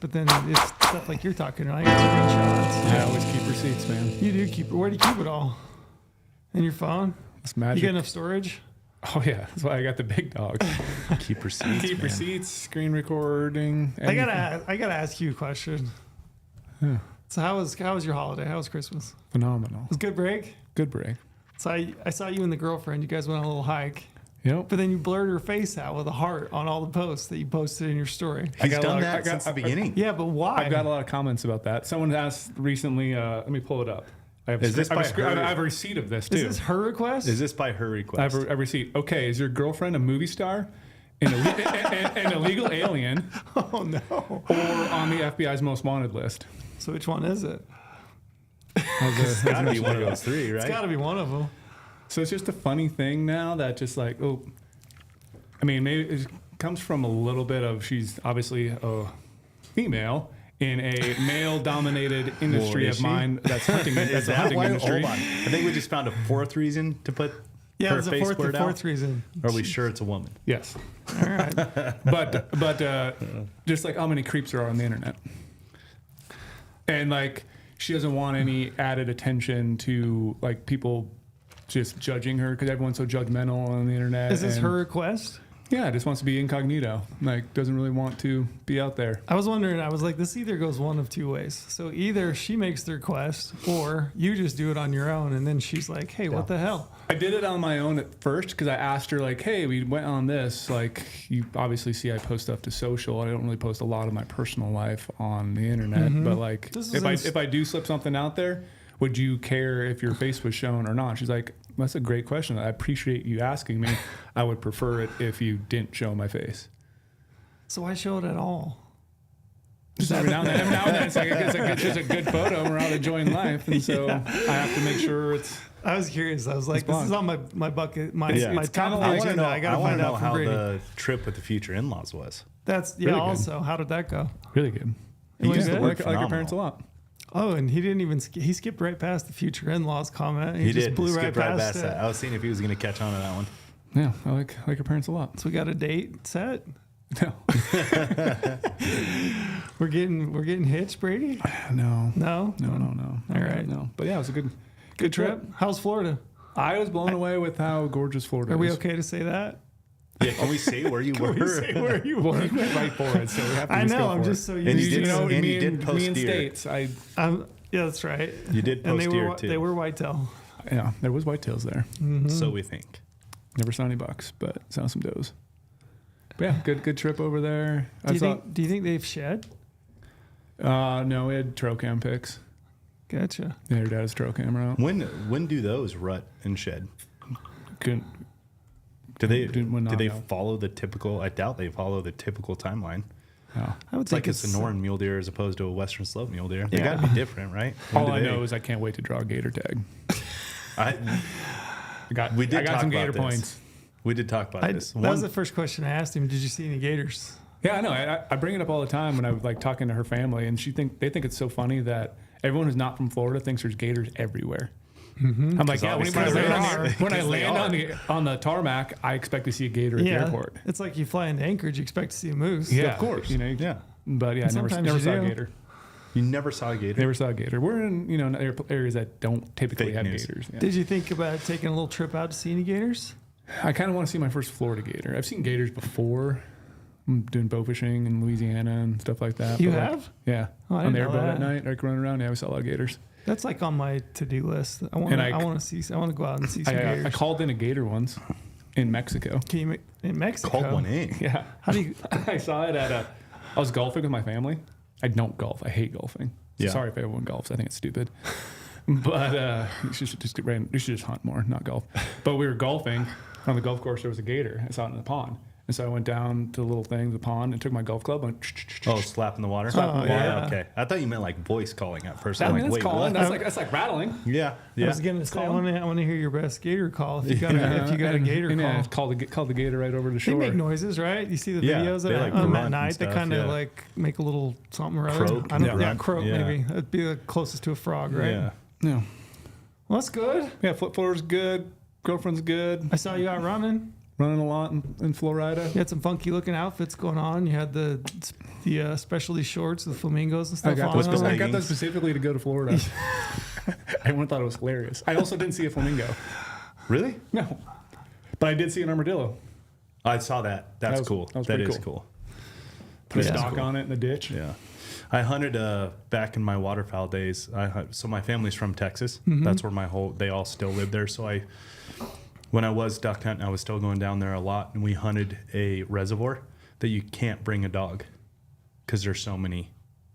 but then it's stuff like you're talking about, screenshots. I always keep receipts, man. You do keep it. Where do you keep it all? In your phone? It's magic. You got enough storage? Oh yeah, that's why I got the big dog. Keep receipts. Keep man. receipts, screen recording. I gotta ask you a question. Yeah. So how was your holiday? How was Christmas? Phenomenal. It was a good break. Good break. So I saw you and the girlfriend. You guys went on a little hike. Yep. But then you blurred her face out with a heart on all the posts that you posted in your story. He's done that since the beginning. Yeah, but why? I've got a lot of comments about that. Someone asked recently. Let me pull it up. I have Is this I by have her? I have a receipt of this too. Is this her request? Is this by her I request? have a receipt. Okay, is your girlfriend a movie star, an illegal alien, Oh no. or on the FBI's most wanted list? So which one is it? It's got to be one of those three, right? It's got to be one of them. So it's just a funny thing now that just like, I mean, maybe it comes from a little bit of she's obviously a female in a male-dominated industry is of she? mine that's hunting. That's Is a that hunting why? industry. Hold on. I think we just found a fourth reason to put Yeah, her there's a face fourth, blurred the out. fourth reason. Are we sure it's a woman? Yes, All right. but just like how many creeps there are on the internet, and like she doesn't want any added attention to like people just judging her because everyone's so judgmental on the internet. Is this and- her request? Yeah, just wants to be incognito. Like doesn't really want to be out there. I was wondering, I was like, this either goes one of two ways. So either she makes the request or you just do it on your own. And then she's like, hey, what the hell? I did it on my own at first because I asked her like, hey, we went on this. Like you obviously see I post stuff to social. I don't really post a lot of my personal life on the internet. But like This if is if I do slip something out there, would you care if your face was shown or not? She's like, that's a great question. I appreciate you asking me. I would prefer it if you didn't show my face. So why show it at all? Just every now and then, it's just a good photo and we're out enjoying life. And so I have to make sure it's... I was curious. I was like, this is on my bucket, my It's top kinda of like- the I want to agenda. know. I got to want find to know out from how Brady. the trip with the future in-laws was. That's, yeah, Really good. also, how did that go? Really good. It was used the good? word Like your parents a lot. Oh, and he didn't even, he skipped right past the future in-laws comment. He just did. blew right Skipped right past past it. that. I was seeing if he was going to catch on to that one. Yeah, I like your parents a lot. So we got a date set. No. We're getting hitched, Brady? No. No? All right. No. But yeah, it was a good Trip? How's Florida? I was blown away with how gorgeous Florida is. Are we okay to say that? Yeah, can we say where you were? where you Well, were? you went right for it, so we have to I just know. go I'm for just it. so And you used did to know- it. and you did post me in deer. States. Yeah, that's right. You did And post deer, too. They were whitetail. Yeah, there was whitetails there. So we think. Never saw any bucks, but saw some does. But yeah, good trip over there. Do you think they've shed? No, we had trail cam pics. Gotcha. Yeah, your dad has trail camera out. When do those rut and shed? Couldn't- Do they Would not know. follow the typical? I doubt they follow the typical timeline. No. I would It's like think a Sonoran mule deer as opposed to a Western slope mule deer. They Yeah. got to be different, right? When All do I they- know is I can't wait to draw a gator tag. I We did I got talk some about gator this. points. we did talk about this. that was the first question I asked him. Did you see any gators? Yeah, I know. I bring it up all the time when I was like talking to her family, and they think it's so funny that everyone who's not from Florida thinks there's gators everywhere. I'm like, yeah. When obviously I there land, are. when I Because they land are. on the tarmac, I expect to see a gator at the airport. It's like you fly into Anchorage, you expect to see a moose. Yeah, of course. You know, Yeah. But yeah, I never Sometimes never you saw a do. gator. You never saw a gator. Never saw a gator. We're in areas that don't typically Fake have news. gators. Yeah. Did you think about taking a little trip out to see any gators? I kind of want to see my first Florida gator. I've seen gators before. I'm doing bow fishing in Louisiana and stuff like that. You but, like, have? Yeah. Oh, I on the didn't know airboat at that. night, like running around. Yeah, we saw a lot of gators. That's like on my to-do list. I want to go out and see some I gators. called in a gator once in Mexico. Can you in Mexico? Called one in. Yeah. How do you? I saw it I was golfing with my family. I don't golf. I hate golfing. So Yeah. sorry if everyone golfs. I think it's stupid. But you should just hunt more, not golf. But we were golfing on the golf course. There was a gator. I saw it in the pond. And so I went down to the little thing, the pond, and took my golf club and Oh, slap in the water. Slap in the water. Yeah, okay. I thought you meant like voice calling at first. I I'm mean, like, that's wait, calling. what? That's like rattling. Yeah, I yeah. was gonna say I want to hear your best gator call. If you got a gator call, Yeah, called the gator right over the they shore. make noises, right? You see the Yeah, videos they, of like, on grunt that and night. They stuff, kind of yeah. like make a little something or other. Croak. I don't, Yeah. yeah, croak Yeah. maybe. That'd be the closest to a frog, right? Yeah. Yeah. Well, that's good. Yeah, flip floor's good. Girlfriend's good. I saw you out running. running a lot in Florida. You had some funky looking outfits going on. You had the specialty shorts with flamingos and I stuff got, on those, them. I got those specifically to go to Florida. Everyone thought it was hilarious. I also didn't see a flamingo. Really? No. But I did see an armadillo. I saw that. That's cool. That was That pretty is cool. cool. Put a Yeah. stock on it in the ditch. Yeah. I hunted back in my waterfowl days. So my family's from Texas. Mm-hmm. That's where they all still live there. So when I was duck hunting, I was still going down there a lot, and we hunted a reservoir that you can't bring a dog because there's so many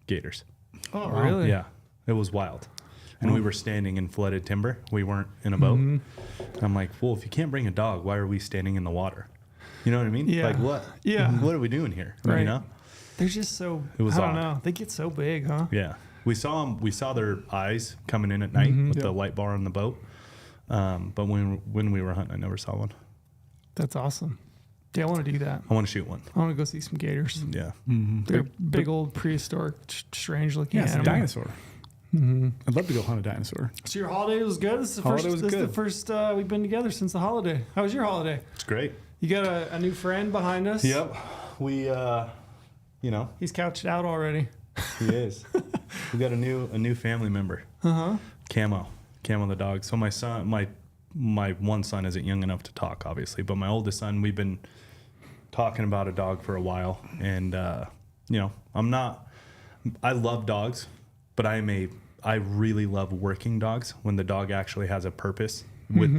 gators. Oh, really? Yeah, it was wild. And we were standing in flooded timber. We weren't in a boat. Mm-hmm. I'm like, well, if you can't bring a dog, why are we standing in the water? You know what I mean? Yeah. Like what? Yeah. What are we doing here? Right. You know? They're just so, It was I don't odd. know. They get so big, huh? Yeah. We saw them. We saw their eyes coming in at night with the light bar on the boat. But when we were hunting, I never saw one. That's awesome. Yeah, I want to do that. I want to shoot one. I want to go see some gators. Yeah. They're big old prehistoric, strange looking Yeah, it's a animal. dinosaur. I'd love to go hunt a dinosaur. So your holiday was good? This is the Holiday first, was this is good. the first we've been together since the holiday. How was your holiday? It's great. You got a new friend behind us? Yep. We, He's couched out already. he is. We got a new family member. Camo the dog. So my son, my one son isn't young enough to talk, obviously, but my oldest son, we've been talking about a dog for a while, and I love dogs, but I really love working dogs when the dog actually has a purpose with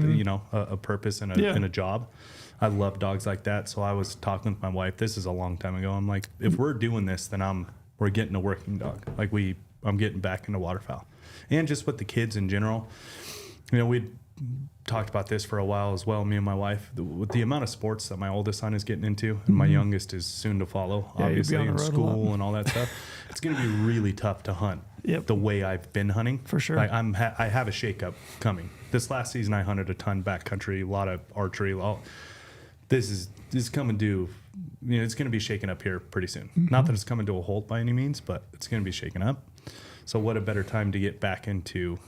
a purpose and a job. I love dogs like that. So I was talking with my wife. This is a long time ago. I'm like, if we're doing this, then we're getting a working dog. Like I'm getting back into waterfowl, and just with the kids in general. We talked about this for a while as well. Me and my wife, with the amount of sports that my oldest son is getting into, and my youngest is soon to follow, Yeah, you'd be obviously on the in road a school lot. and all that stuff. It's going to be really tough to hunt the way I've been hunting. For sure. Like I have a shakeup coming. This last season, I hunted a ton backcountry, a lot of archery. This is coming due. It's going to be shaken up here pretty soon. Not that it's coming to a halt by any means, but it's going to be shaken up. So what a better time to get back into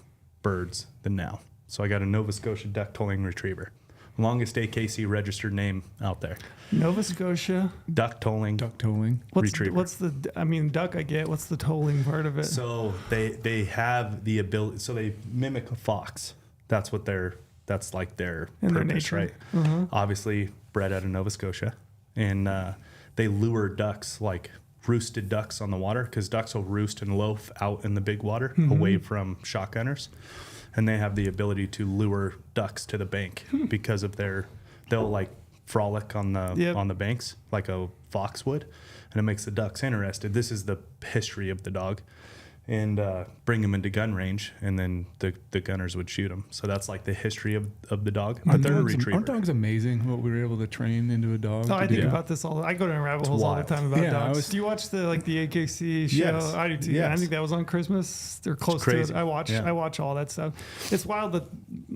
birds than now. So I got a Nova Scotia duck tolling retriever. Longest AKC registered name out there. Nova Scotia. Duck tolling. Duck tolling. Retriever. Duck I get. What's the tolling part of it? So they have the ability, so they mimic a fox. That's like their In their purpose, nature. right? Uh-huh. Obviously bred out of Nova Scotia. And they lure ducks, like roosted ducks on the water, because ducks will roost and loaf out in the big water away from shotgunners. And they have the ability to lure ducks to the bank because of they'll like frolic on the banks like a fox would, and it makes the ducks interested. This is the history of the dog, and bring them into gun range, and then the gunners would shoot them. So that's like the history of the dog. But they're a retriever. Aren't dogs amazing? What we were able to train into a dog. Oh, I think Yeah. about this all. I go down rabbit holes all the wild. time about Yeah, dogs. Do you watch the AKC show? Yes. I do too. Yes. I think that was on Christmas. They're close crazy. to it. Yeah. I watch all that stuff. It's wild that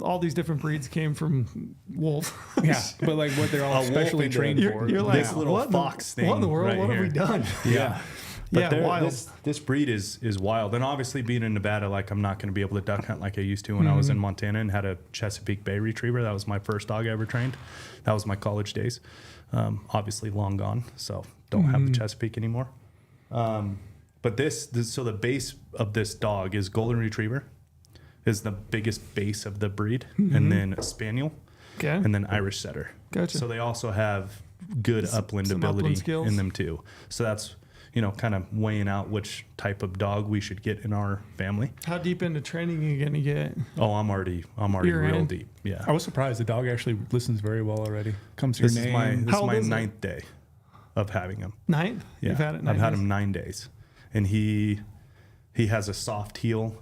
all these different breeds came from wolf. Yeah, but like what they're all wolf specially into- trained for. You're like, This little what fox What in the thing world? right What have we here. done? Yeah. But Yeah, wild. This breed is wild. And obviously being in Nevada, like I'm not going to be able to duck hunt like I used to when I was in Montana and had a Chesapeake Bay retriever. That was my first dog I ever trained. That was my college days. Obviously long gone, so don't have the Chesapeake anymore. But so the base of this dog is golden retriever, is the biggest base of the breed, and then a spaniel, Okay. and then Irish setter. Gotcha. So they also have good upland some ability upland skills. in them too. So that's kind of weighing out which type of dog we should get in our family. How deep into training are you gonna get? Oh, I'm already You're real in? deep. Yeah. I was surprised the dog actually listens very well already. Comes to This your is name. my How old is it? 9th day of having him. Ninth? Yeah. You've had it 9 I've had days? him 9 days, and he has a soft heel.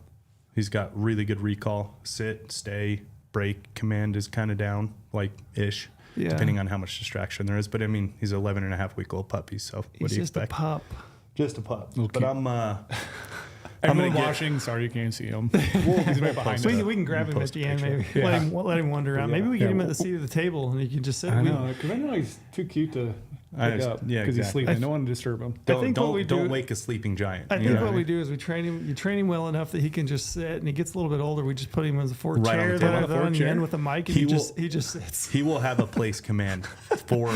He's got really good recall. Sit, stay, break, command is kind of down, like ish, Yeah. depending on how much distraction there is. But I mean, he's 11 and a half week old puppy. So what He's do you just expect? a pup. Just a pup. Little But cute. Everyone gonna get- watching, sorry you can't see him. He's right behind us. We can grab him at post a the end, maybe. picture. Yeah. Let him wander around. Maybe we get him at the seat of the table, and he can just sit. I know, because I know he's too cute to pick up yeah, because he's exactly. sleeping. Don't want to disturb him. I think what we Don't do- wake a sleeping giant. I you think know what I we mean? do is we train him. You train him well enough that he can just sit, and he gets a little bit older. We just put him in a fork Right on chair the table. that On I've a fork on the chair? end with a mic, and He he just sits. He will have a place command for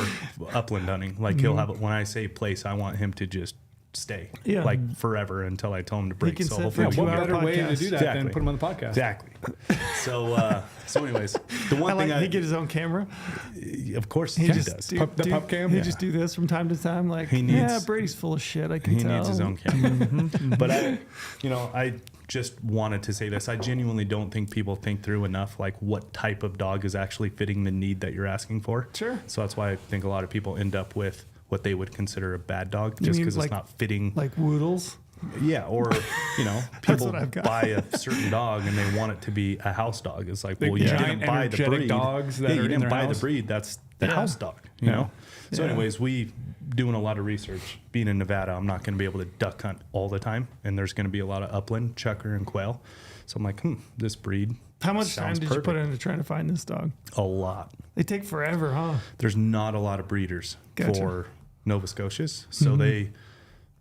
upland hunting. Like he'll have. When I say place, I want him to just stay, Yeah. like forever until I tell him to break. can So sit hopefully, for we a What can- 2-hour better way to podcast. do that Exactly. than put him on the podcast? exactly. So anyways, the one I like. thing He get his own camera. of course He he just does. do, The do- pup cam? He Yeah. just do this from time to time. Like He yeah, needs- Brady's full of shit. I can He tell. needs his own camera. But I just wanted to say this. I genuinely don't think people think through enough, like what type of dog is actually fitting the need that you're asking for. Sure. So that's why I think a lot of people end up with what they would consider a bad dog, You just mean because like- it's not fitting. Like Woodles. Yeah, or people what I've got. buy a certain dog and they want it to be a house dog. It's like, Big, well, you giant, didn't buy the energetic breed. dogs that yeah, are you in didn't their buy house. the breed. That's the Yeah. house dog. You Yeah. know. So, Yeah. anyways, we doing a lot of research. Being in Nevada, I'm not going to be able to duck hunt all the time, and there's going to be a lot of upland, chucker, and quail. So I'm like, this breed. How much time sounds did you put perfect. into trying to find this dog? A lot. They take forever, huh? There's not a lot of breeders Gotcha. for Nova Scotias. So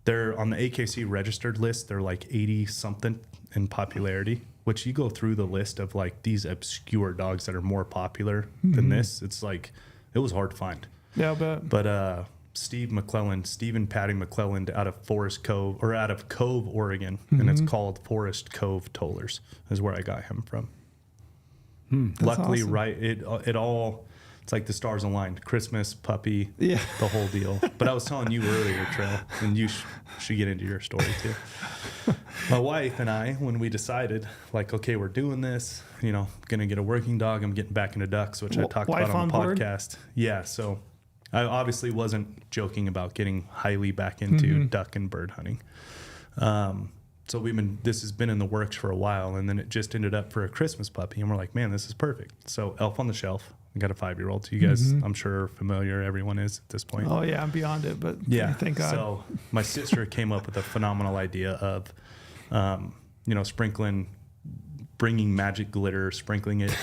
they're on the AKC registered list. They're like 80 something in popularity, which you go through the list of like these obscure dogs that are more popular than this. It's like, it was hard to find. Yeah, but But Steve and Patty McClelland out of Forest Cove or out of Cove, Oregon, and it's called Forest Cove Tollers is where I got him from. Luckily, awesome. right, it all, it's like the stars aligned. Christmas, puppy, Yeah. the whole deal. But I was telling you earlier, Trail, and you should get into your story too. My wife and I, when we decided, like, okay, we're doing this, gonna get a working dog. I'm getting back into ducks, which I talked Wife about on the on board? podcast. Yeah, so I obviously wasn't joking about getting highly back into duck and bird hunting. So this has been in the works for a while, and then it just ended up for a Christmas puppy, and we're like, man, this is perfect. So Elf on the Shelf. I got a 5-year-old. So you guys, I'm sure, are familiar. Everyone is at this point. oh yeah, I'm beyond it. But Yeah. thank God. So my sister came up with a phenomenal idea of, bringing magic glitter, sprinkling it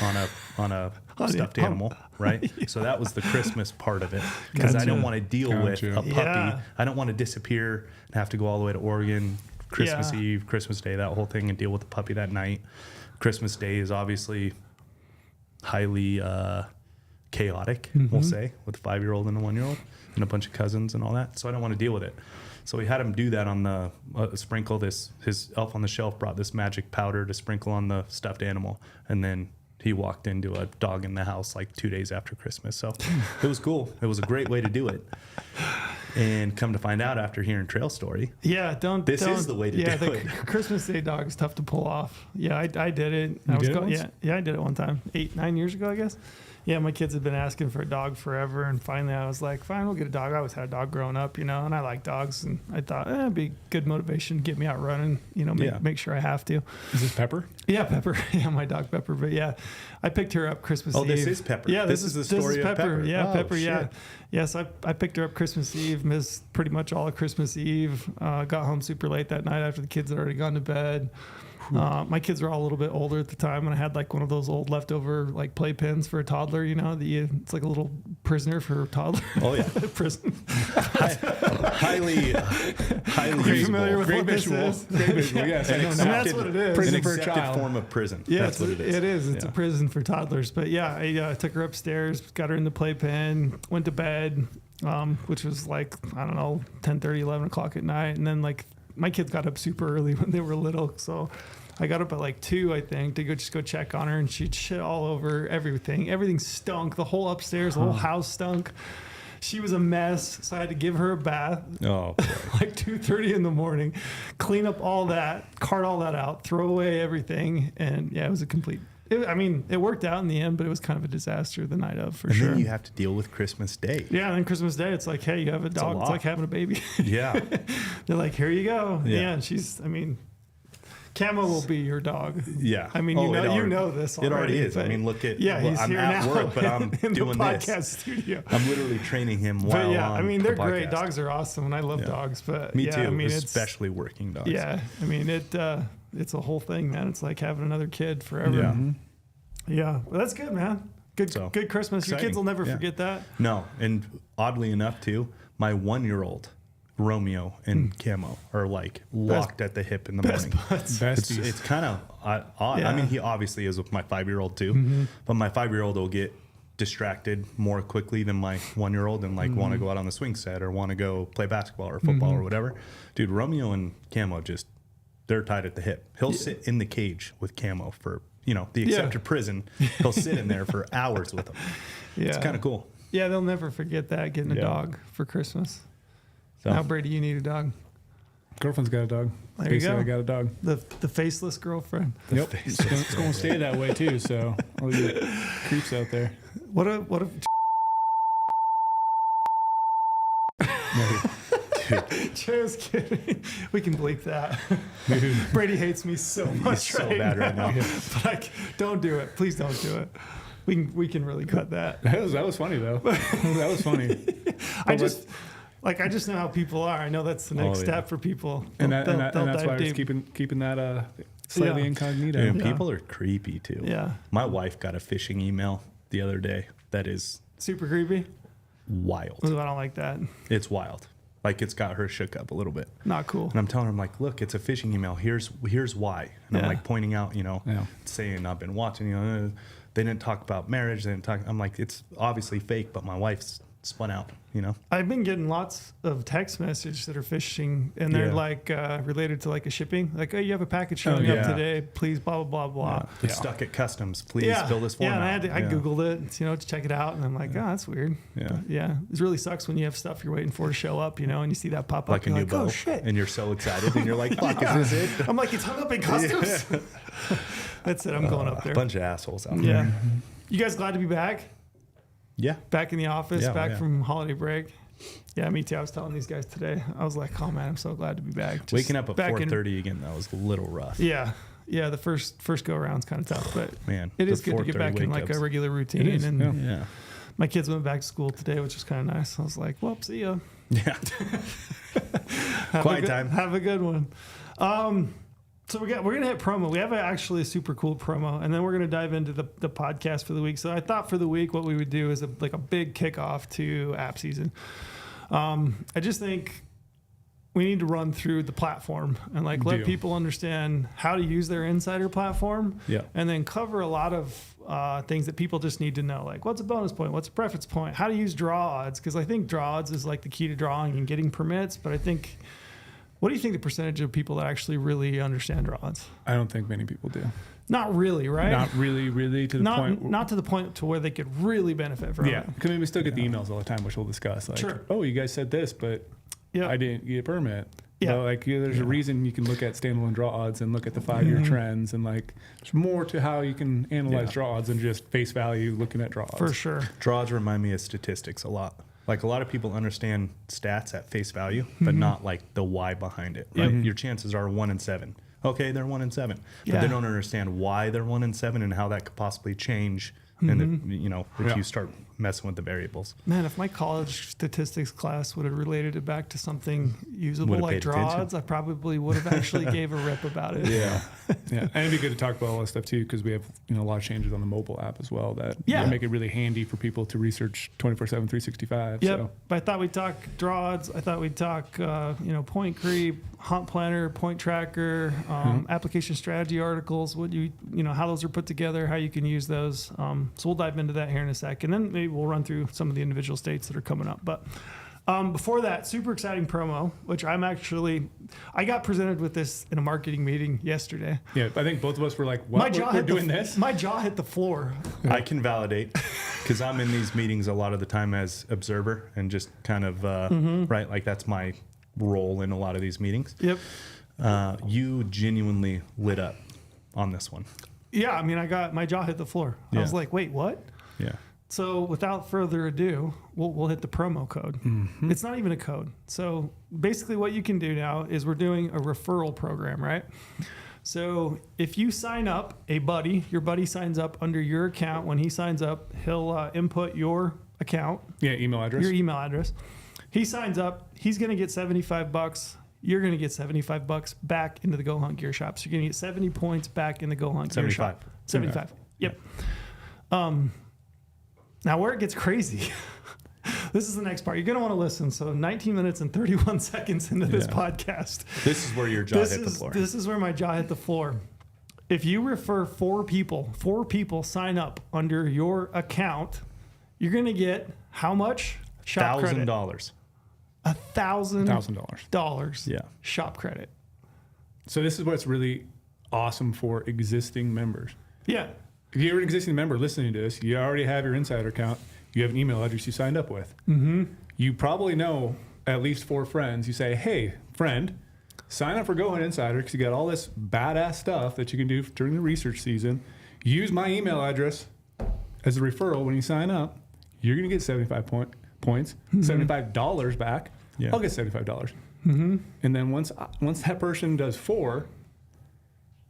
on a stuffed animal, right? So that was the Christmas part of it, because I Gotcha. don't want to deal with Gotcha. a puppy. Yeah. I don't want to disappear and have to go all the way to Oregon, Christmas Yeah. Eve, Christmas Day, that whole thing, and deal with the puppy that night. Christmas Day is obviously highly chaotic, we'll say, with a 5-year-old and a 1-year-old and a bunch of cousins and all that. So I don't want to deal with it. So we had him do that on the sprinkle this. His Elf on the Shelf brought this magic powder to sprinkle on the stuffed animal, and then he walked into a dog in the house like 2 days after Christmas. So it was cool. It was a great way to do it. And come to find out after hearing Trail Story, yeah, This is the way to do the it. Christmas Day dog is tough to pull off. Yeah, I did it. You did it once? Yeah, I did it one time, 8-9 years ago, I guess. Yeah, my kids had been asking for a dog forever, and finally I was like, fine, we'll get a dog. I always had a dog growing up, and I like dogs, and I thought it'd be good motivation to get me out running, make sure I have to. Is this Pepper? Yeah, Pepper. Yeah, my dog Pepper. But yeah, I picked her up Christmas Eve. Oh, this is Pepper. Yeah, This is the story of Pepper. Yeah, Oh, Pepper. Yeah, shit. yes. I picked her up Christmas Eve. Missed pretty much all of Christmas Eve. Got home super late that night after the kids had already gone to bed. My kids were all a little bit older at the time, and I had like one of those old leftover like playpens for a toddler. It's like a little prisoner for a toddler. Oh yeah, Prison. highly Are you familiar usable. with Great what this visual. is? Great visual. Yes. An I know now. that's what it is. Prison An for a accepted child. form of prison. Yeah, That's what it is. It is. It's Yeah. a prison for toddlers. But yeah, I took her upstairs, got her in the playpen, went to bed, which was like, I don't know, 10:30, 11 o'clock at night. And then like my kids got up super early when they were little. So I got up at like 2, I think, to go check on her, and she'd shit all over everything. Everything stunk. The whole upstairs, the whole house stunk. She was a mess, so I had to give her a bath. Oh, Like 2:30 in the morning, clean up all that, cart all that out, throw away everything, and yeah, it was a complete. It worked out in the end, but it was kind of a disaster the night of, for and sure. then you have to deal with Christmas Day. Yeah, and then Christmas Day, it's like, hey, you have a dog. It's lot. like having a baby. Yeah. They're like, here you go. Yeah. Yeah, and she's, Camo will be your dog. Yeah. I mean, you know this already. It already is. I but- mean, look at, Yeah, he's I'm here at now work, but I'm in doing the podcast this. studio. I'm literally training him while But yeah, on I mean, the they're great. podcast. Dogs are awesome, and I love dogs. But Me yeah, too, I mean, especially working dogs. Yeah, I mean, it's a whole thing, man. It's like having another kid forever. Yeah. Yeah, well, that's good, man. Good, So, good Christmas. Your exciting. kids will never Yeah. forget that. No, and oddly enough, too, my 1-year-old Romeo and Camo are like locked at the hip in the morning. Besties. It's kind of odd. Yeah. I mean, he obviously is with my 5-year-old too, but my 5-year-old will get distracted more quickly than my 1-year-old and like want to go out on the swing set or want to go play basketball or football or whatever. Dude, Romeo and Camo they're tied at the hip. He'll sit in the cage with Camo for, the accepted prison. He'll sit in there for hours with him. Yeah, It's kind of cool. Yeah, they'll never forget that, getting a Yeah. dog for Christmas. So, Now, Brady, you need a dog. Girlfriend's got a dog. There you go. I got a dog. The faceless girlfriend. Yep. It's going to stay that way too. So all you creeps out there. What if just kidding. We can bleep that. Brady hates me so much so bad right now. But don't do it. Please don't do it. We can really cut that. That was funny though. That was funny. I just know how people are. I know that's the next Oh, yeah. step for people. And They'll that's dive why I was deep. keeping that slightly Yeah. incognito. And Yeah. people are creepy too. Yeah. My wife got a phishing email the other day that is Super creepy. wild. Ooh, I don't like that. It's wild. Like it's got her shook up a little bit. Not cool. And I'm telling her, I'm like, look, it's a phishing email. Here's why. And I'm Yeah. like pointing out, Yeah. saying I've been watching, they didn't talk about marriage. They didn't talk. I'm like, it's obviously fake, but my wife's spun out, I've been getting lots of text messages that are phishing, and they're Yeah. like related to like a shipping. Like, oh, you have a package showing yeah. up today. Please, blah blah blah blah. It's stuck at customs. Please Yeah, fill this form yeah. out. And I googled it, to check it out, and I'm like, oh, that's weird. Yeah. But yeah. It really sucks when you have stuff you're waiting for to show up, and you see that pop up. Like a you're new like, bow, oh shit. and you're so excited, and you're like, "Fuck, is this it?" I'm like, it's hung up in customs. That's it. I'm going up there. A bunch of assholes out there. Yeah. You guys glad to be back? Yeah. Back in the office, Yeah, back yeah. from holiday break. Yeah, me too. I was telling these guys today. I was like, oh man, I'm so glad to be back. Just Waking up at back in- 4:30 again, that was a little rough. Yeah. Yeah, the first go around's kind of tough, but Man, it the is good to get 4:30 back in like a wake-ups. regular routine. It is, And yeah. Yeah. my kids went back to school today, which was kind of nice. I was like, well, see ya. Yeah. Quiet time. Have a good one. So we're gonna hit promo. We have actually a super cool promo, and then we're gonna dive into the podcast for the week. So I thought for the week, what we would do is a big kickoff to app season. I just think we need to run through the platform and let Deal. people understand how to use their insider platform. Yeah. And then cover a lot of things that people just need to know, like what's a bonus point, what's a preference point, how to use draw odds, because I think draw odds is like the key to drawing and getting permits. But I think, what do you think the percentage of people that actually really understand draw odds? I don't think many people do. Not really, right? Not really to the point. Not to the point to where they could really benefit from Yeah, it. because we still get the emails all the time, which we'll discuss. Like, Sure. oh, you guys said this, but Yeah. I didn't get a permit. Yeah. So, there's a reason you can look at standalone draw odds and look at the 5-year trends, and there's more to how you can analyze Yeah. draw odds than just face value looking at draw odds. For sure. Draws remind me of statistics a lot. Like a lot of people understand stats at face value, but not like the why behind it. Right? Your chances are 1 in 7. Okay, they're 1 in 7, but Yeah. they don't understand why they're 1 in 7 and how that could possibly change. And if you start messing with the variables. Man, if my college statistics class would have related it back to something usable Would've like paid draw attention. odds, I probably would have actually gave a rip about it. Yeah, and it'd be good to talk about all that stuff too, because we have a lot of changes on the mobile app as well that make it really handy for people to research 24/7, 365. Yep. So. But I thought we'd talk draw odds. I thought we'd talk, point creep, hunt planner, point tracker, application strategy articles. What how those are put together, how you can use those. So we'll dive into that here in a sec, and then maybe we'll run through some of the individual states that are coming up. But before that, super exciting promo, which I got presented with this in a marketing meeting yesterday. Yeah, I think both of us were like, "What? We're doing this?" My jaw hit the floor. I can validate because I'm in these meetings a lot of the time as observer and just kind of right, like that's my role in a lot of these meetings. Yep. You genuinely lit up on this one. Yeah, I mean, my jaw hit the floor. I was Yeah. like, wait, what? Yeah. So without further ado, we'll hit the promo code. Mm-hmm. It's not even a code. So basically what you can do now is we're doing a referral program, right? So if you sign up, your buddy signs up under your account. When he signs up, he'll input your account. Yeah, email address. Your email address. He signs up. He's going to get $75. You're going to get $75 back into the Go Hunt Gear Shop. So you're going to get 70 points back in the Go Hunt Gear Shop. 75. Yep. Now where it gets crazy, this is the next part. You're going to want to listen. So 19 minutes and 31 seconds into this podcast. This is where your jaw hit the floor. This is where my jaw hit the floor. If you refer four people sign up under your account, you're going to get how much? Shop credit. $1,000. $1,000. Yeah. Shop credit. So this is what's really awesome for existing members. Yeah. If you're an existing member listening to this, you already have your insider account. You have an email address you signed up with. Mm-hmm. You probably know at least 4 friends. You say, hey, friend, sign up for Go Hunt Insider because you got all this badass stuff that you can do during the research season. Use my email address as a referral when you sign up. You're going to get 75 points, $75 back. Yeah. I'll get $75. Mm-hmm. And then once that person does 4,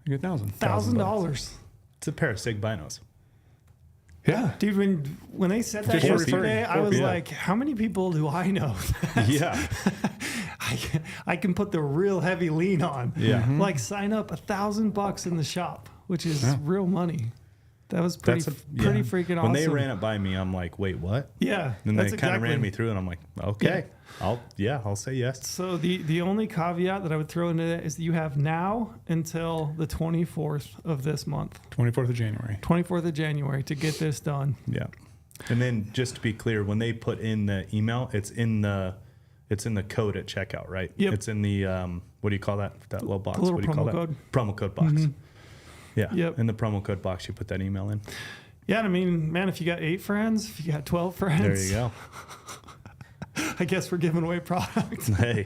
you get $1,000. It's a pair of Sig binos. Yeah. Dude, when they said that Just yesterday, I was yeah. like, how many people do I know that Yeah. I can put the real heavy lean on? Yeah. Mm-hmm. Like sign up $1,000 in the shop, which is real money. That was pretty freaking awesome. When they ran it by me, I'm like, wait, what? Yeah. And that's they kind of exactly. ran me through, and I'm like, okay, I'll say yes. So the only caveat that I would throw into that is that you have now until the 24th of this month, 24th of January. 24th of January, to get this done. Yeah. And then just to be clear, when they put in the email, it's in the code at checkout, right? Yep. It's in the what do you call that little box? The little what do you call promo that? code. Promo code box. Mhm. Yeah. Yep. In the promo code box, you put that email in. Yeah, I mean, man, if you got 8 friends, if you got 12 friends, There you go. I guess we're giving away products. Hey.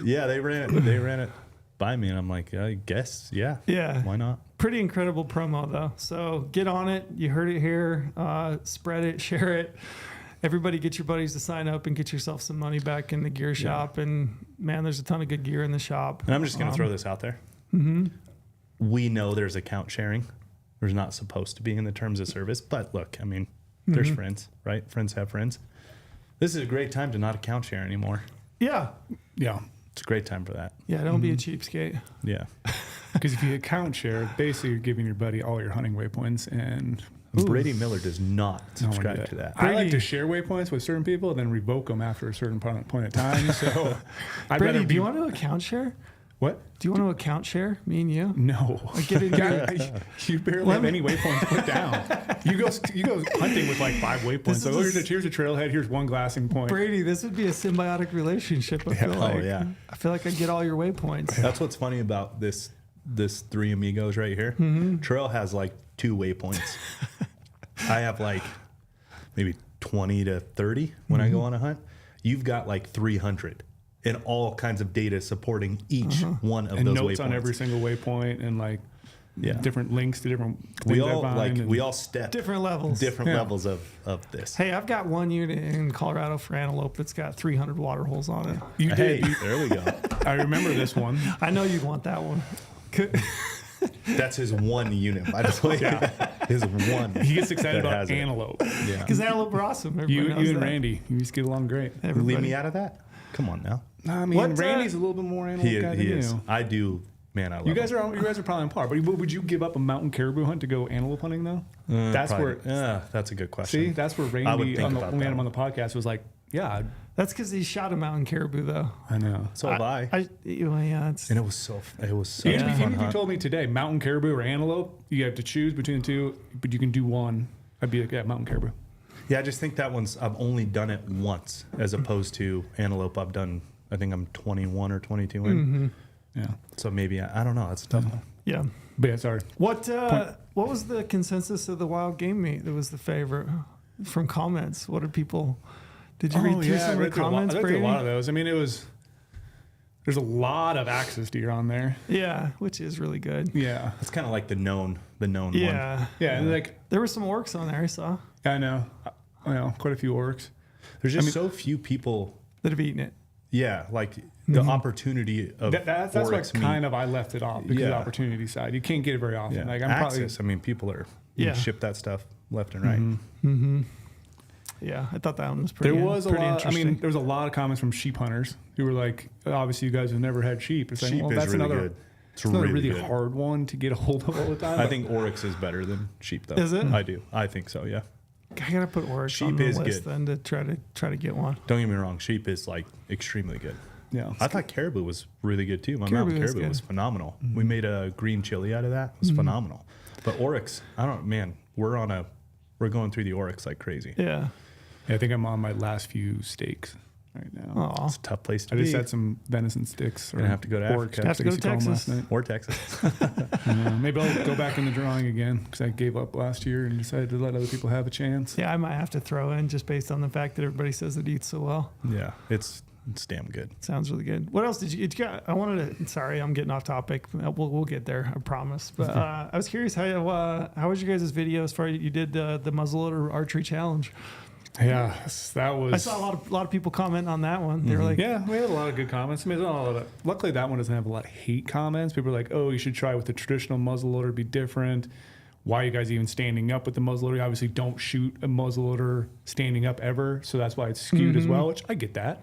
Yeah, they ran it by me, and I'm like, I guess, yeah. Yeah. Why not? Pretty incredible promo, though. So get on it. You heard it here. Spread it, share it. Everybody get your buddies to sign up and get yourself some money back in the gear shop. And, man, there's a ton of good gear in the shop. And I'm just going to throw this out there. Mm-hmm. We know there's account sharing. There's not supposed to be in the terms of service. But look, I mean, there's friends, right? Friends have friends. This is a great time to not account share anymore. Yeah. Yeah. It's a great time for that. Yeah, don't be a cheapskate. Yeah. Because if you account share, basically you're giving your buddy all your hunting waypoints. And Brady Miller does not subscribe to that. I like to share waypoints with certain people and then revoke them after a certain point of time. So I'd Brady, rather do you want to account share? What? Do you want to account share, me and you? No. Get in You barely have any waypoints put down. You go hunting with like 5 waypoints. So here's a trailhead. Here's one glassing point. Brady, this would be a symbiotic relationship. I feel like. Oh, yeah. I feel like I get all your waypoints. That's what's funny about this 3 amigos right here. Trail has like 2 waypoints. I have like maybe 20 to 30 when I go on a hunt. You've got like 300. And all kinds of data supporting each one of and those notes waypoints. on every single waypoint and like different links to different things. We all step Different levels. different levels of this. Hey, I've got one unit in Colorado for antelope that's got 300 water holes on it. You Hey, did. there we go. I remember this one. I know you'd want that one. That's his one unit, by the way. His one. He gets excited that about has it. antelope. Yeah. Because antelope are awesome. Everybody You knows and that. Randy, you just get along great. Everybody. Leave me out of that? Come on now. I mean, What, Randy's a little bit more antelope guy than is. you. I do. Man, I love You guys him. are probably on par. But would you give up a mountain caribou hunt to go antelope hunting though? That's Probably. where. That's a good question. See, that's where I would Randy, think when about we had that him on the podcast, was like, "Yeah, That's because he shot a mountain caribou, though. I know." So have I. Yeah, it's. And it was such a Even fun if you hunt. told me today, mountain caribou or antelope, you have to choose between the two, but you can do one. I'd be like, yeah, mountain caribou. Yeah, I just think that one's, I've only done it once as opposed to antelope. I think I'm 21 or 22 in. Yeah. So maybe, I don't know. That's a tough one. Yeah. But yeah, sorry. What was the consensus of the wild game meat that was the favorite from comments? What did people? Did you read through some of the comments, I read through Brady? a lot of those. I mean, it was. There's a lot of axis deer on there. Yeah, which is really good. Yeah. It's kind of like the known one. Yeah. Yeah. And like, There were some orcs on there, I saw, I know, quite a few orcs. There's just so few people. that have eaten it. Yeah, like the opportunity of That's what oryx meat. kind of I left it off because of the Yeah. opportunity side. You can't get it very often. Yeah. Like I'm Axis. I mean, people are Yeah. ship that stuff left and right. Yeah, I thought that one was pretty. There was a pretty lot. I interesting. mean, there was a lot of comments from sheep hunters who were like, "Obviously, you guys have never had sheep." It's like, Sheep well, is that's really another. good. It's It's another really good. hard one to get a hold of all the time. I but- think oryx is better than sheep, though. Is it? I do. I think so. Yeah. I gotta put orcs Sheep on the is list good. then to try to get one. Don't get me wrong. Sheep is like extremely good. Yeah. I thought caribou was really good too. My Caribou mountain is caribou good. was phenomenal. We made a green chili out of that. It was phenomenal. But oryx, we're going through the oryx like crazy. Yeah. I think I'm on my last few steaks right now. Oh, It's a tough place to I be. just had some venison sticks. Gonna have to go to pork Africa. Have to go to sticks you call 'em Texas. last night. Or Texas. Maybe I'll go back in the drawing again because I gave up last year and decided to let other people have a chance. yeah. I might have to throw in just based on the fact that everybody says it eats so well. Yeah, it's damn good. Sounds really good. What else did you got? I wanted to. Sorry, I'm getting off topic. We'll get there. I promise. But I was curious how was your guys' video as far as you did the muzzleloader archery challenge? Yeah, that was. I saw a lot of people comment on that one. They were like, Yeah, we had a lot of good comments. I mean, there's not a lot of, luckily, that one doesn't have a lot of hate comments. People are like, "Oh, you should try with the traditional muzzleloader, be different. Why are you guys even standing up with the muzzleloader? You obviously don't shoot a muzzleloader standing up ever, so that's why it's skewed as well." Which I get that.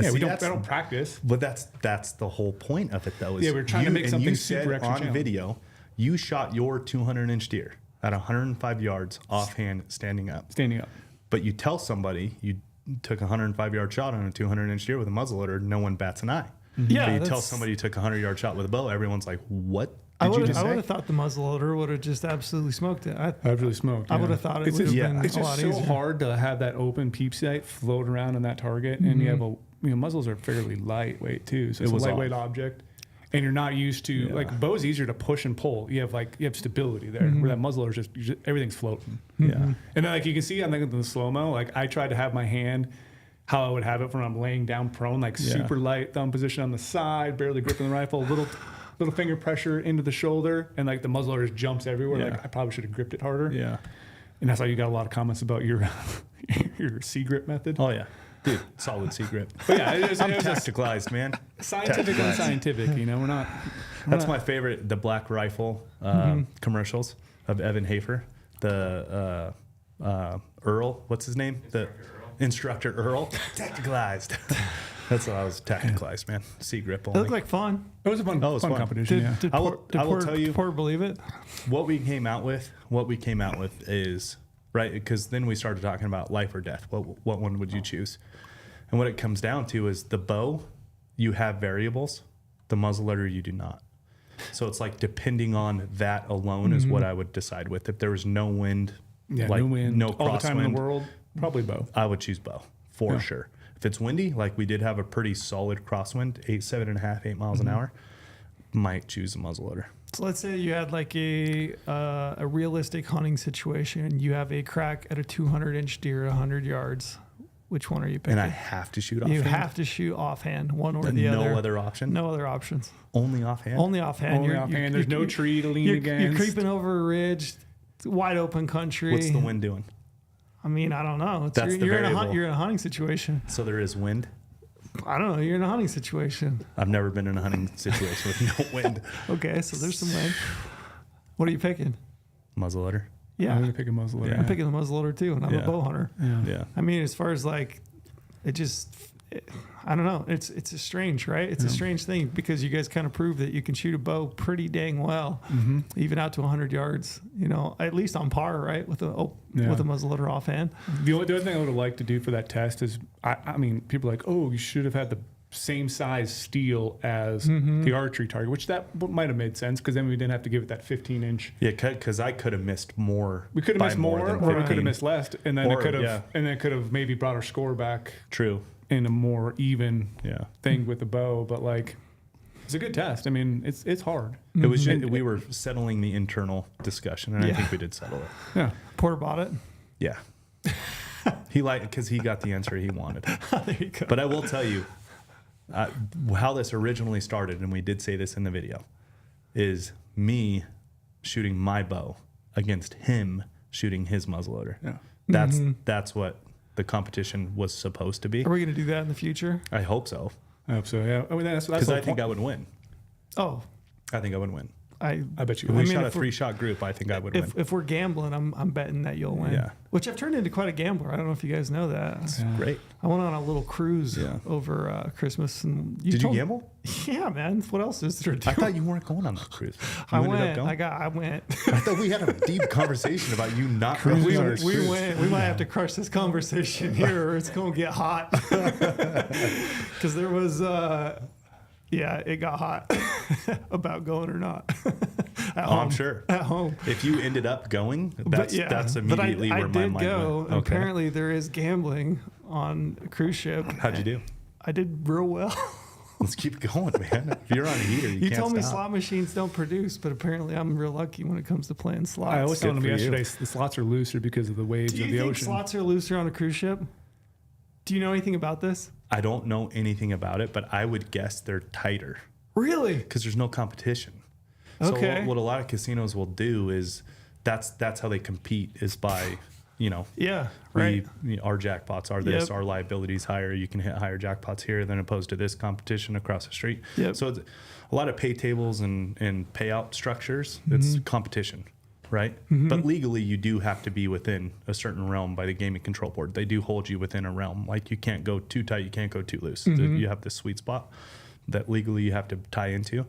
Yeah, See, I that's- don't practice. But that's the whole point of it, though. Is Yeah, we're trying to make and something you super said extra on challenging. video. You shot your 200-inch deer at 105 yards offhand, standing up. Standing up. But you tell somebody you took a 105-yard shot on a 200-inch deer with a muzzleloader, no one bats an eye. Yeah, But you tell that's- somebody you took a 100-yard shot with a bow, everyone's like, "What I did you would just say?" have thought the muzzleloader would have just absolutely smoked it. I've really smoked. I yeah. would have thought it It's would have just- been It's a just lot so easier. hard to have that open peep sight float around on that target, and you have a muzzles are fairly lightweight too, so it's a was lightweight off. object, and you're not used to like bow's easier to push and pull. You have stability there, where that muzzleloader is just everything's floating. Yeah. And then like you can see on the slow mo, like I tried to have my hand how I would have it when I'm laying down prone, like super light thumb position on the side, barely gripping the rifle, little finger pressure into the shoulder, and like the muzzleloader just jumps everywhere. Yeah. Like I probably should have gripped it harder. Yeah. And that's why you got a lot of comments about your your C grip method. Oh yeah, dude, solid C grip. But yeah, it was I'm a tacticalized, man. scientific and scientific. You know, we're not. That's my favorite. The Black Rifle commercials of Evan Hafer, the Earl. What's his name? The instructor Earl. Tacticalized. That's what I was tacticalized, man. C grip It only. looked like fun. It was a fun, Oh, it was fun fun. competition. Did, Yeah. did, I will- Port, did I will Port- tell you- Port believe it? What we came out with is right because then we started talking about life or death. What one would you choose? And what it comes down to is the bow. You have variables. The muzzleloader you do not. So it's like depending on that alone is what I would decide with. If there was no wind, Yeah, like no wind, no all the time in crosswind, the world, probably both. I would choose bow for sure. If it's windy, like we did have a pretty solid crosswind, 8 miles an hour, might choose a muzzleloader. So let's say you had like a realistic hunting situation. You have a crack at a 200-inch deer at 100 yards. Which one are you picking? And I have to shoot you offhand. have to shoot offhand, one or the no other. other option. No other options. Only offhand. Only offhand. Only offhand. There's no tree to lean you're against. creeping over a ridge, it's wide open country. What's the wind doing? I mean, I don't know. It's, That's the you're in a variable. you're in a hunting situation. So there is wind. I don't know. You're in a hunting situation. I've never been in a hunting situation with no wind. Okay, so there's some wind. What are you picking? Muzzleloader. Yeah, I'm gonna pick a muzzleloader. Yeah. I'm picking the muzzleloader too, and I'm a Yeah. bow hunter. Yeah. I mean, as far as like, I don't know. It's a strange, right? It's a strange thing because you guys kind of prove that you can shoot a bow pretty dang well, even out to 100 yards. You know, at least on par, right, with a with a muzzleloader offhand. The other thing I would have liked to do for that test is, I mean, people are like, oh, you should have had the same size steel as the archery target, which that might have made sense because then we didn't have to give it that 15-inch. Yeah, because I could have missed more. We could have by missed more, than or we could 15. have missed less, and then Or, it could have, yeah. and then it could have maybe brought our score back True. in a more even Yeah. thing with the bow. But like, it's a good test. I mean, it's hard. It was just, we were settling the internal discussion, and I Yeah. think we did settle it. Yeah. Porter bought it. Yeah. He liked because he got the answer he wanted. There you go. But I will tell you, how this originally started, and we did say this in the video, is me shooting my bow against him shooting his muzzleloader. Yeah. That's what the competition was supposed to be. Are we going to do that in the future? I hope so. I hope so. Yeah. I mean, that's Because the I think point. I would win. Oh, I think I would win. I bet you If would. we shot a if we're- 3-shot group, I think I would win. if we're gambling, I'm betting that you'll win. Yeah. Which I've turned into quite a gambler. I don't know if you guys know that. Yeah. Great. I went on a little cruise Yeah. over Christmas, and Did you told- gamble? Yeah, man. What else is there to do? I thought you weren't going on that cruise. You I ended up went. going? I went. I thought we had a deep conversation about you not we cruising on a we cruise. went. We might have to crush this conversation here, or it's gonna get hot. Because there was, yeah, it got hot about going or not. At Oh, I'm home. sure. At home. If you ended up going, that's But immediately I where my did mind go. went. And apparently, there is gambling on a cruise ship. How'd you do? I did real well. Let's keep going, man. If you're on a heater, you You can't told me stop. slot machines don't produce, but apparently I'm real lucky when it comes to playing slots. I was telling him for you. yesterday the slots are looser because of the waves Do of you the think ocean. slots are looser on a cruise ship? Do you know anything about this? I don't know anything about it, but I would guess they're tighter Really? because there's no competition. Okay. So what a lot of casinos will do is that's how they compete is by, Yeah. Right. our jackpots are this, Yep. our liabilities higher. You can hit higher jackpots here than opposed to this competition across the street. Yep. So it's a lot of pay tables and payout structures. It's competition, right? But legally, you do have to be within a certain realm by the Gaming Control Board. They do hold you within a realm. Like you can't go too tight, you can't go too loose. You have this sweet spot that legally you have to tie into.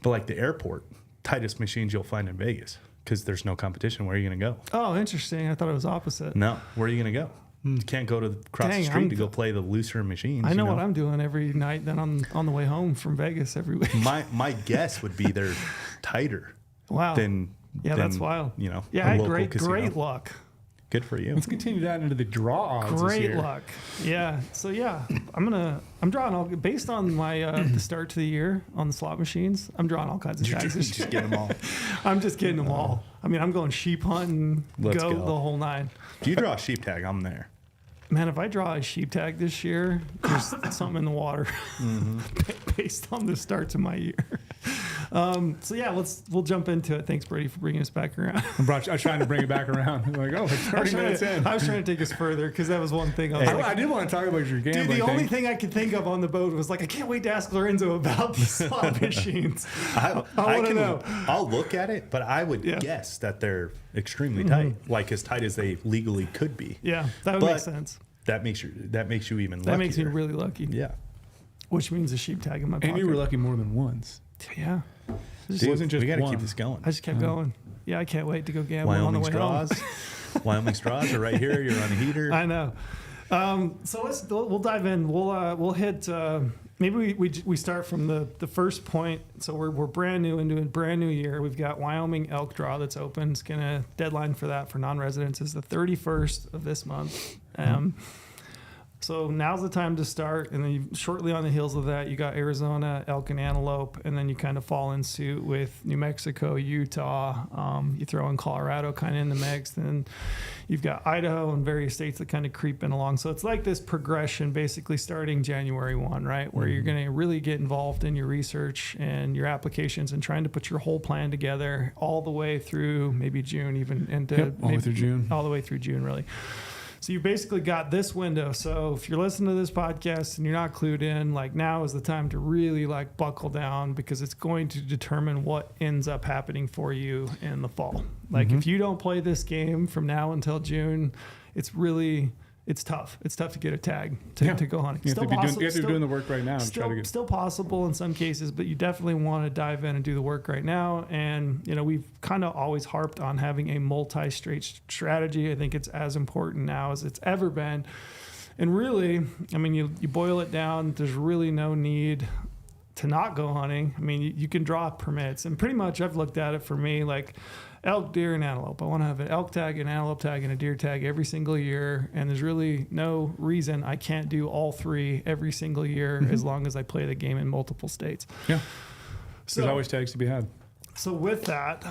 But like the airport, tightest machines you'll find in Vegas because there's no competition. Where are you going to go? Oh, interesting. I thought it was opposite. No. Where are you going to go? You can't go to across Dang, the street I'm- to go play the looser machines. I know you what I'm doing every night. Then on the way home from Vegas every week. My guess would be they're tighter Wow. than Yeah, than, that's wild. Yeah, I a had local casino. great luck. Good for you. Let's continue that into the draw odds. this Great year. luck. Yeah. So yeah, I'm drawing all based on my the start to the year on the slot machines. I'm drawing all kinds of tags. this Just year. get them all. I'm just getting them all. I mean, I'm going sheep hunting, Let's go go. the whole nine. If you draw a sheep tag, I'm there. Man, if I draw a sheep tag this year, there's something in the water based on the start to my year. So yeah, we'll jump into it. Thanks, Brady, for bringing us back around. I was trying to bring it back around. I'm like, oh, it's 30 minutes in. I was trying to take us further because that was one thing. I was like, I did want to talk about your gambling dude, the only thing. thing I could think of on the boat was like, I can't wait to ask Lorenzo about the slot machines. I want to know. I'll look at it, but I would Yeah. guess that they're extremely tight, like as tight as they legally could be. Yeah, that would But make sense. That makes you even luckier. That makes me really lucky. Yeah. Which means a sheep tag in my pocket. And you were lucky more than once. Yeah. Dude, wasn't just we got to one. keep this going. I just kept going. Yeah, I can't wait to go gamble on the Wyoming way home. straws. Wyoming straws are right here. You're on a heater. I know. So we'll dive in. We'll hit. Maybe we start from the first point. So we're brand new into a brand new year. We've got Wyoming elk draw that's open. It's gonna deadline for that for non-residents is the 31st of this month. So now's the time to start, and then shortly on the heels of that, you got Arizona, elk, and antelope, and then you kind of fall in suit with New Mexico, Utah. You throw in Colorado kind of in the mix, and you've got Idaho and various states that kind of creep in along. So it's like this progression, basically starting January 1, right, where you're going to really get involved in your research and your applications and trying to put your whole plan together all the way through maybe June, even into All the way through June. all the way through June, really. So you basically got this window. So if you're listening to this podcast and you're not clued in, like now is the time to really like buckle down because it's going to determine what ends up happening for you in the fall. Like if you don't play this game from now until June, it's tough. It's tough to get a tag to go hunting. You have to be doing the work right now. To try to get. Still possible in some cases, but you definitely want to dive in and do the work right now. And, we've kind of always harped on having a multi-state strategy. I think it's as important now as it's ever been. And really, I mean, you boil it down, there's really no need to not go hunting. I mean, you can draw permits. And pretty much I've looked at it for me, like elk, deer, and antelope. I want to have an elk tag, an antelope tag, and a deer tag every single year. And there's really no reason I can't do all three every single year as long as I play the game in multiple states. Yeah. So, There's always tags to be had. So with that,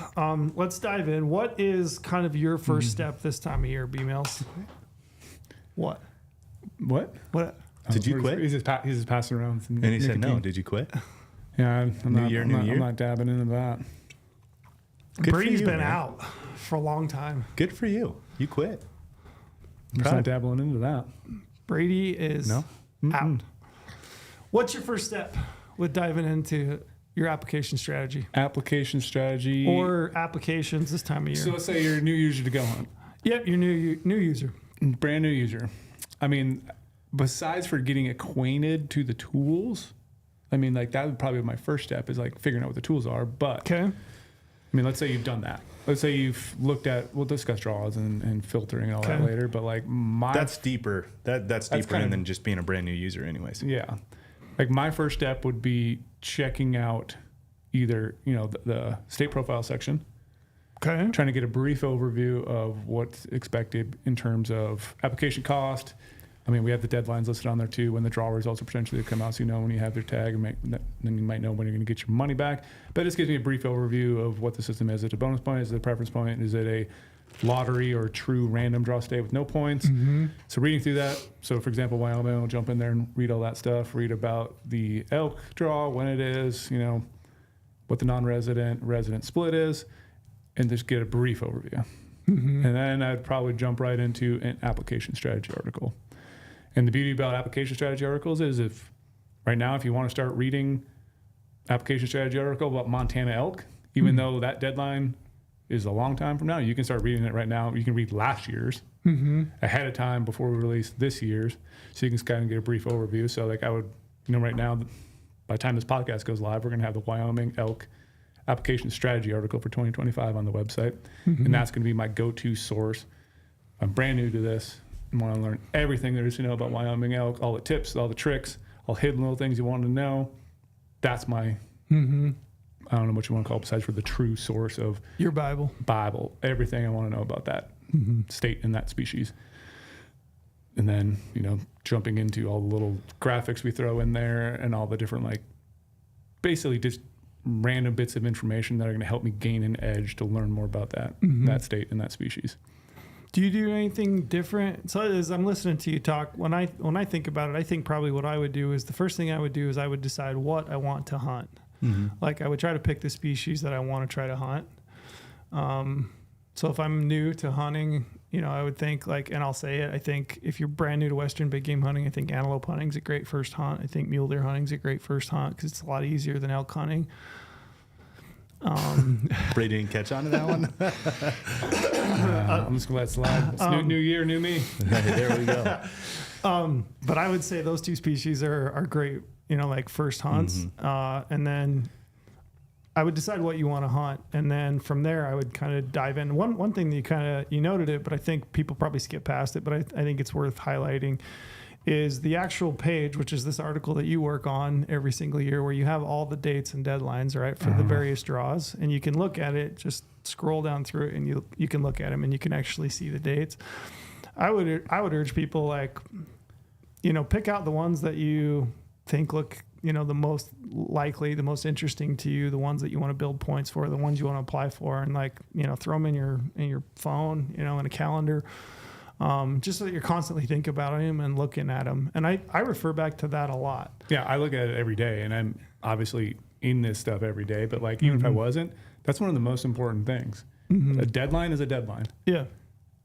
let's dive in. What is kind of your first step this time of year, B-Mills? What? What? Did you quit? He's just passing around. And he said, no. Did you quit? Yeah, I'm New year, new year? I'm not dabbing into that. Good for Brady's you, been man. out for a long time. Good for you. You quit. I'm just not dabbling into that. Brady is No? out. What's your first step with diving into your application strategy Application strategy. or applications this time of year? So let's say you're a new user to GOHUNT. Yep, you're new user. Brand new user. I mean, besides for getting acquainted to the tools, I mean, like that would probably be my first step is like figuring out what the tools are. But Okay. I mean, let's say you've done that. Let's say you've looked at, we'll discuss draws and filtering and all that Okay. later. But like That's deeper. That's deeper kind of- than just being a brand new user anyways. yeah, like my first step would be checking out either, the state profile section, Okay. trying to get a brief overview of what's expected in terms of application cost. I mean, we have the deadlines listed on there too, when the draw results are potentially to come out, so you know when you have their tag, and then you might know when you're going to get your money back. But this gives me a brief overview of what the system is. Is it a bonus point? Is it a preference point? Is it a lottery or true random draw state with no points? So reading through that. So for example, Wyoming, I'll jump in there and read all that stuff, read about the elk draw, when it is, what the non-resident resident split is, and just get a brief overview. And then I'd probably jump right into an application strategy article. And the beauty about application strategy articles is if you want to start reading application strategy article about Montana elk, even though that deadline is a long time from now, you can start reading it right now. You can read last year's ahead of time before we release this year's, so you can kind of get a brief overview. So like I would, right now, by the time this podcast goes live, we're going to have the Wyoming elk application strategy article for 2025 on the website. And that's going to be my go-to source. I'm brand new to this and want to learn everything there is to know about Wyoming elk, all the tips, all the tricks, all hidden little things you want to know. That's my, I don't know what you want to call it besides for the true source of Your Bible. everything I want to know about that state and that species. And then, jumping into all the little graphics we throw in there and all the different, basically just random bits of information that are going to help me gain an edge to learn more about that state and that species. Do you do anything different? So as I'm listening to you talk, when I think about it, I think probably what I would do is the first thing I would do is I would decide what I want to hunt. Like I would try to pick the species that I want to try to hunt. So if I'm new to hunting, I would think and I'll say it, I think if you're brand new to Western big game hunting, I think antelope hunting is a great first hunt. I think mule deer hunting is a great first hunt because it's a lot easier than elk hunting. Brady didn't catch on to that one. I'm just going to let it slide. It's new year, new me. There we go. But I would say those two species are great, first hunts. And then I would decide what you want to hunt. And then from there, I would kind of dive in. One thing that you noted it, but I think people probably skip past it, but I think it's worth highlighting is the actual page, which is this article that you work on every single year where you have all the dates and deadlines, right, for the various draws. And you can look at it, just scroll down through it and you can look at them and you can actually see the dates. I would urge people pick out the ones that you think look, the most likely, the most interesting to you, the ones that you want to build points for, the ones you want to apply for, and throw them in your phone, in a calendar, just so that you're constantly thinking about them and looking at them. And I refer back to that a lot. Yeah, I look at it every day, and I'm obviously in this stuff every day. But even if I wasn't, that's one of the most important things. A deadline is a deadline. Yeah,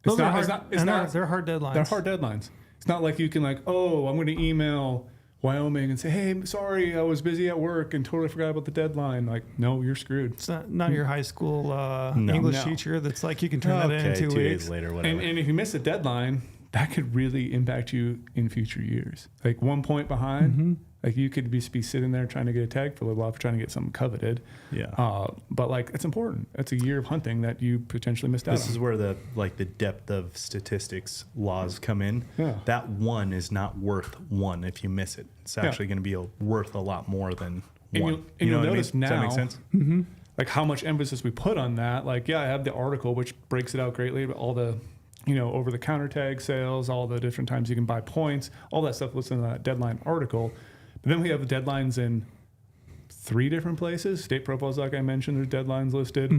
They're they're hard deadlines. They're hard deadlines. It's not like you can I'm going to email Wyoming and say, hey, sorry, I was busy at work and totally forgot about the deadline. No, you're screwed. It's not your high school English teacher that's you can turn that in 2 weeks. 2 days later, whatever. And if you miss a deadline, that could really impact you in future years. 1 point behind, you could be sitting there trying to get a tag for a little while, trying to get something coveted. Yeah. But it's important. It's a year of hunting that you potentially missed out on. This is where the depth of statistics laws come in. Yeah. That one is not worth one if you miss it. It's actually going to be worth a lot more than one. You'll what notice I mean? now, Does that make sense? how much emphasis we put on that. I have the article, which breaks it out greatly, but all the, over-the-counter tag sales, all the different times you can buy points, all that stuff listed in that deadline article. But then we have the deadlines in 3 different places. State profiles, like I mentioned, there's deadlines listed.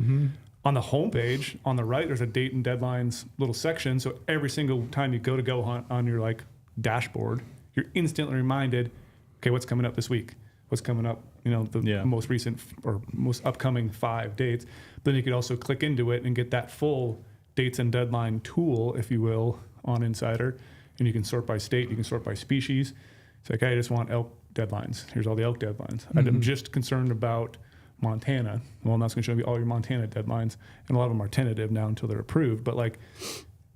On the homepage, on the right, there's a date and deadlines little section. So every single time you go to GOHUNT on your dashboard, you're instantly reminded, okay, what's coming up this week? What's coming up, the most recent or most upcoming 5 dates. Then you could also click into it and get that full dates and deadline tool, if you will, on Insider. And you can sort by state, you can sort by species. It's like, I just want elk deadlines. Here's all the elk deadlines. I'm just concerned about Montana. Well, that's going to show you all your Montana deadlines. And a lot of them are tentative now until they're approved. But like,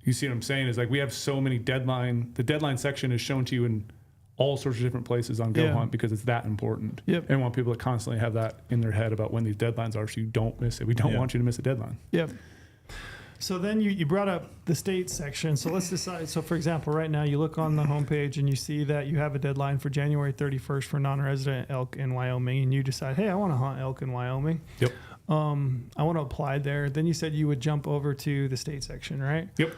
you see what I'm saying is like, we have so many the deadline section is shown to you in all sorts of different places on GoHunt because it's that important. Yep. And we want people to constantly have that in their head about when these deadlines are so you don't miss it. We don't want you to miss a deadline. Yep. So then you brought up the state section. So let's decide. So for example, right now you look on the homepage and you see that you have a deadline for January 31st for non-resident elk in Wyoming, and you decide, hey, I want to hunt elk in Wyoming. Yep. I want to apply there. Then you said you would jump over to the state section, right? Yep.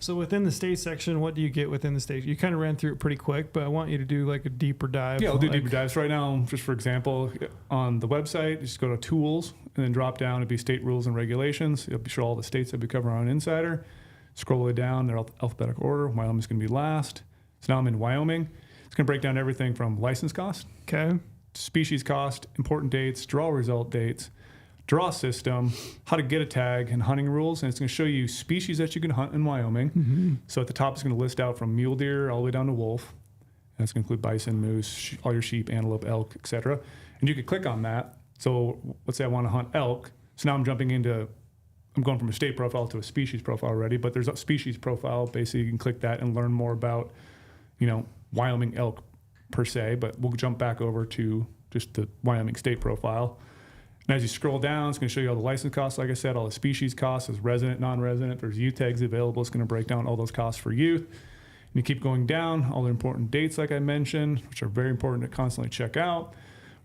So within the state section, what do you get within the state? You kind of ran through it pretty quick, but I want you to do like a deeper dive. Yeah, I'll do deeper dives. Right now, just for example, on the website, just go to Tools and then drop down to be State Rules and Regulations. It'll be sure all the states that we cover on Insider. Scroll way down, they're alphabetical order. Wyoming's going to be last. So now I'm in Wyoming. It's going to break down everything from license cost, Okay. species cost, important dates, draw result dates, draw system, how to get a tag, and hunting rules. And it's going to show you species that you can hunt in Wyoming. So at the top, it's going to list out from mule deer all the way down to wolf. And it's going to include bison, moose, all your sheep, antelope, elk, etc. And you can click on that. So let's say I want to hunt elk. So now I'm going from a state profile to a species profile already, but there's a species profile. Basically, you can click that and learn more about, Wyoming elk per se, but we'll jump back over to just the Wyoming state profile. And as you scroll down, it's going to show you all the license costs. Like I said, all the species costs, there's resident, non-resident. There's youth tags available. It's going to break down all those costs for youth. And you keep going down, all the important dates, like I mentioned, which are very important to constantly check out.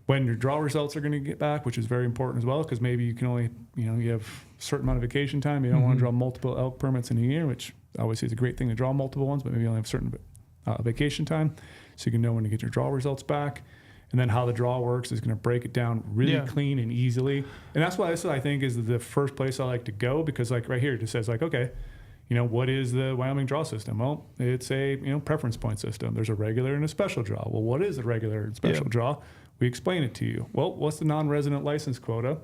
When your draw results are going to get back, which is very important as well, because maybe you can only, you have a certain amount of vacation time. You don't want to draw multiple elk permits in a year, which obviously is a great thing to draw multiple ones, but maybe you only have a certain vacation time. So you can know when to get your draw results back. And then how the draw works is going to break it down really clean and easily. And that's why this, I think, is the first place I like to go, because like right here, it just says like, okay, what is the Wyoming draw system? Well, it's a, preference point system. There's a regular and a special draw. Well, what is a regular and special draw? We explain it to you. Well, what's the non-resident license quota?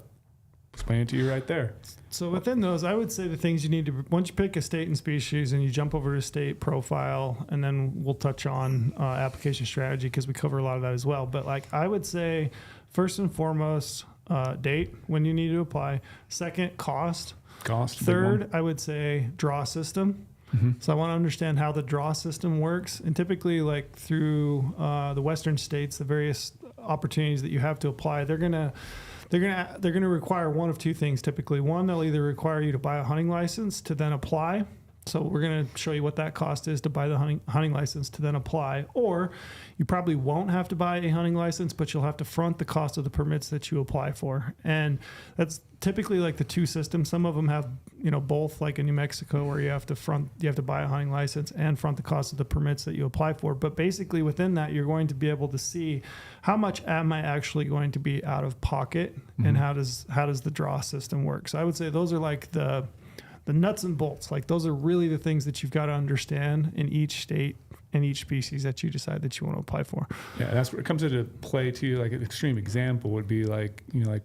Explain it to you right there. So within those, I would say the things you need to, once you pick a state and species and you jump over to state profile, and then we'll touch on application strategy because we cover a lot of that as well. But like I would say, first and foremost, date when you need to apply. Second, cost. Third, I would say draw system. So I want to understand how the draw system works, and typically like through the Western states, the various opportunities that you have to apply, they're gonna require one of two things. Typically, one, they'll either require you to buy a hunting license to then apply. So we're going to show you what that cost is to buy the hunting license to then apply. Or you probably won't have to buy a hunting license, but you'll have to front the cost of the permits that you apply for. And that's typically like the two systems. Some of them have, both, like in New Mexico, where you have to buy a hunting license and front the cost of the permits that you apply for. But basically within that, you're going to be able to see how much am I actually going to be out of pocket, and how does the draw system work. So I would say those are like the nuts and bolts. Like those are really the things that you've got to understand in each state and each species that you decide that you want to apply for. Yeah, that's where it comes into play too. Like an extreme example would be like, like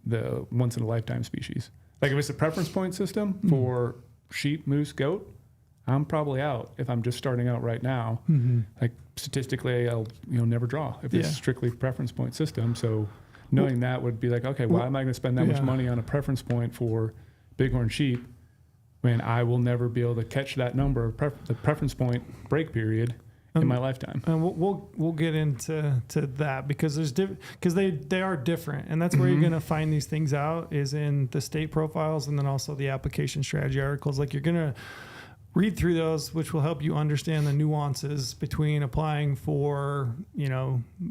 the once in a lifetime species. Like if it's a preference point system for sheep, moose, goat, I'm probably out if I'm just starting out right now. Like statistically, I'll never draw if it's strictly preference point system. So knowing that would be like, okay, why am I going to spend that much money on a preference point for bighorn sheep when I will never be able to catch that number of the preference point break period in my lifetime? And we'll get into that because they are different, and that's where you're going to find these things out is in the state profiles and then also the application strategy articles. Like you're going to read through those, which will help you understand the nuances between applying for,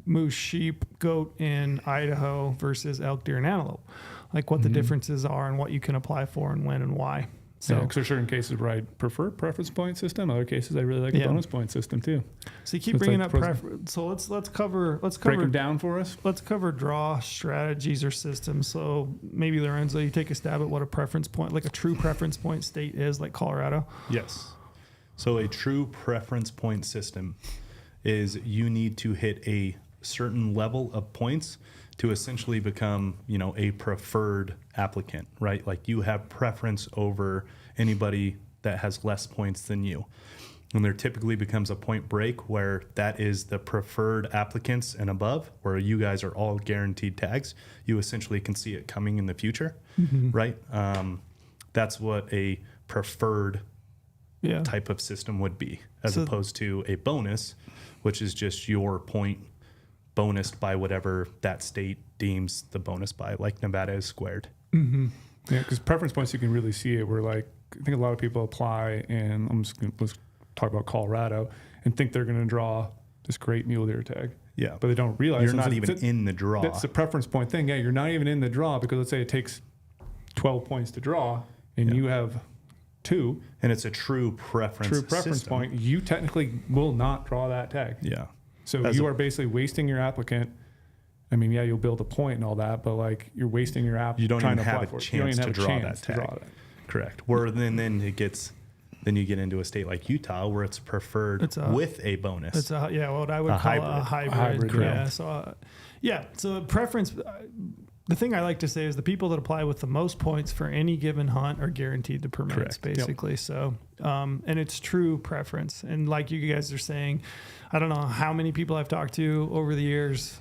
moose, sheep, goat in Idaho versus elk, deer, and antelope. Like what the differences are and what you can apply for and when and why. So, because there's certain cases where I prefer preference point system. Other cases I really like a bonus point system too. So you keep bringing up preference. So let's cover break them down for us. Let's cover draw strategies or systems. So maybe Lorenzo, you take a stab at what a preference point, like a true preference point state is, like Colorado. Yes. So a true preference point system is you need to hit a certain level of points to essentially become, a preferred applicant, right? Like you have preference over anybody that has less points than you. And there typically becomes a point break where that is the preferred applicants and above, where you guys are all guaranteed tags. You essentially can see it coming in the future, right? That's what a preferred type of system would be, as opposed to a bonus, which is just your point bonused by whatever that state deems the bonus by, like Nevada is squared. Yeah, because preference points, you can really see it where, like, I think a lot of people apply, and let's talk about Colorado, and think they're going to draw this great mule deer tag. Yeah. But they don't realize You're not even in the draw. That's the preference point thing. Yeah, you're not even in the draw because let's say it takes 12 points to draw and you have 2. And it's a true preference system. Point. You technically will not draw that tag. Yeah. So you are basically wasting your applicant. I mean, yeah, you'll build a point and all that, but like you're wasting your app. You don't even have a chance to draw that tag. Correct. Where then it gets, then you get into a state like Utah where it's preferred with a bonus. It's what I would call a hybrid. Yeah. So so preference. The thing I like to say is the people that apply with the most points for any given hunt are guaranteed the permits, basically. Yep. So, and it's true preference. And like you guys are saying, I don't know how many people I've talked to over the years,